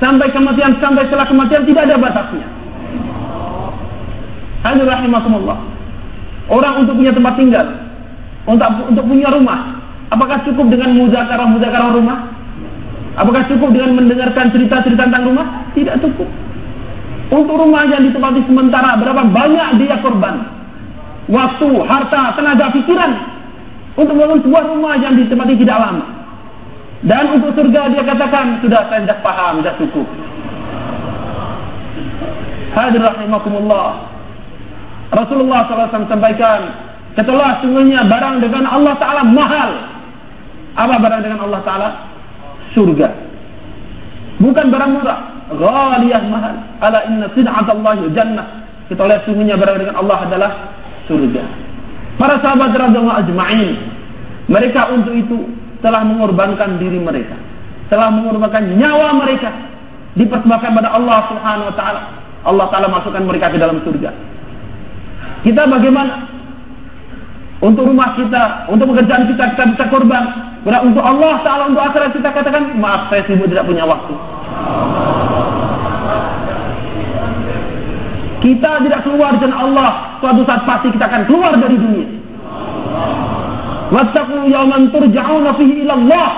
sampai kematian, sampai setelah kematian tidak ada batasnya. Hadirin rahimakumullah, orang untuk punya tempat tinggal, untuk punya rumah, apakah cukup dengan muzakarah rumah? Apakah cukup dengan mendengarkan cerita-cerita tentang rumah? Tidak cukup. Untuk rumah yang ditempati sementara, berapa banyak dia korban waktu, harta, tenaga, pikiran untuk membangun sebuah rumah yang ditempati tidak lama. Dan untuk surga dia katakan, sudah saya tidak paham, tidak cukup. Hadirin rahimakumullah, Rasulullah SAW sampaikan, setelah sungguhnya barang dengan Allah Ta'ala mahal. Apa barang dengan Allah Ta'ala? Surga. Bukan barang murah, ghaliyah mahal. Ala inna sid'atallahi jannah. Kita lihat sungguhnya barang dengan Allah adalah surga. Para sahabat radhiyallahu ajma'in, mereka untuk itu telah mengorbankan diri mereka, telah mengorbankan nyawa mereka, dipersembahkan pada Allah Subhanahu wa taala. Allah Ta'ala masukkan mereka ke dalam surga. Kita bagaimana? Untuk rumah kita, untuk pekerjaan kita bisa korban. Berat untuk Allah Ta'ala, untuk akhirat kita katakan, maaf saya sibuk tidak punya waktu. Kita tidak keluar dari Allah, suatu saat pasti kita akan keluar dari dunia. Wattaqu yawman turja'una fihi ila Allah.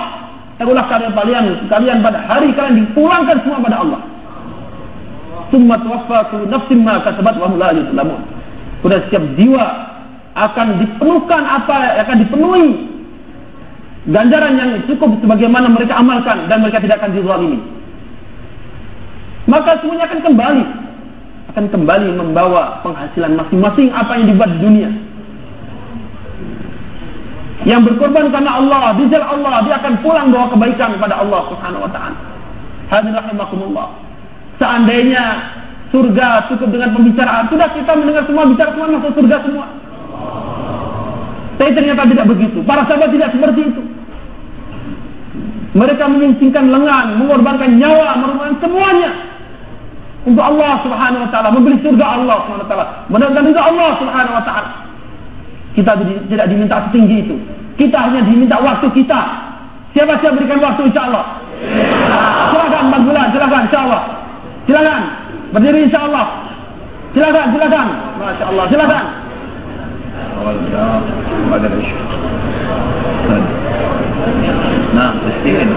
Takulah kalian pada hari kalian dipulangkan semua pada Allah. Tsumma tuwaffa kullu nafsin ma kasabat wa hum la yuzlamun. Sudah setiap jiwa akan dipenuhkan apa yang akan dipenuhi ganjaran yang cukup sebagaimana mereka amalkan dan mereka tidak akan dizalimi. Maka semuanya akan kembali membawa penghasilan masing-masing apa yang dibuat di dunia. Yang berkorban karena Allah, di jalan Allah, dia akan pulang bawa kebaikan kepada Allah Subhanahu wa taala. Hadirin rahimakumullah. Seandainya surga cukup dengan pembicaraan, sudah kita mendengar semua bicara semua masuk surga semua. Tapi ternyata tidak begitu. Para sahabat tidak seperti itu. Mereka menyingsingkan lengan, mengorbankan nyawa, mengorbankan semuanya untuk Allah Subhanahu wa taala, membeli surga Allah Subhanahu wa taala, mendapatkan ridha Allah Subhanahu wa taala. Kita tidak diminta setinggi itu. Kita hanya diminta waktu kita. Siapa-siapa berikan waktu insyaallah. Silakan 4 bulan, silakan insyaallah. Silakan berdiri insyaallah. Silakan. Masyaallah, silakan. بعد العشاء. نعم تسليم.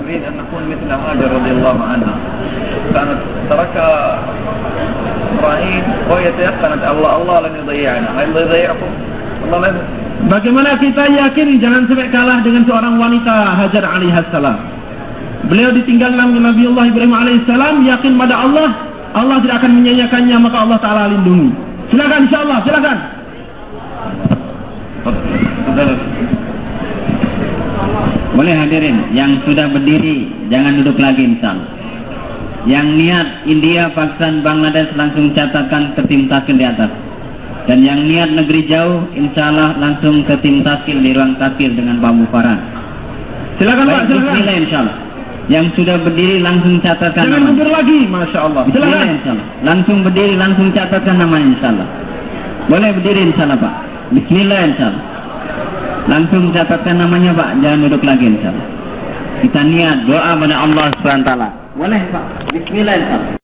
نريد أن نكون مثل هاجر رضي الله عنها. كانت ترك إبراهيم وهي تيقنت الله لن يضيعنا. هل يضيعكم؟ الله لن. Bagaimana kita yakin jangan sampai kalah dengan seorang wanita Hajar alaihissalam. Beliau ditinggalkan oleh Nabiullah Ibrahim alaihissalam, yakin pada Allah, Allah tidak akan menyanyiakannya, maka Allah Ta'ala lindungi. Silakan insyaallah, silakan. Boleh hadirin yang sudah berdiri jangan duduk lagi insyaallah. Yang niat India, Pakistan, Bangladesh langsung catatkan ke tim taskil di atas. Dan yang niat negeri jauh insyaallah langsung ke tim taskil di ruang taskil dengan Pak Mufarad. Silakan Pak, silakan. Bismillah insyaallah. Yang sudah berdiri langsung catatkan jangan mundur lagi, masyaallah. Silakan insyaallah. Langsung berdiri, langsung catatkan namanya insyaallah. Boleh berdiri insyaallah Pak. Bismillah insyaallah. Langsung catatkan namanya Pak, jangan duduk lagi insya Allah. Kita niat doa pada Allah SWT. Boleh Pak, bismillah insya Allah.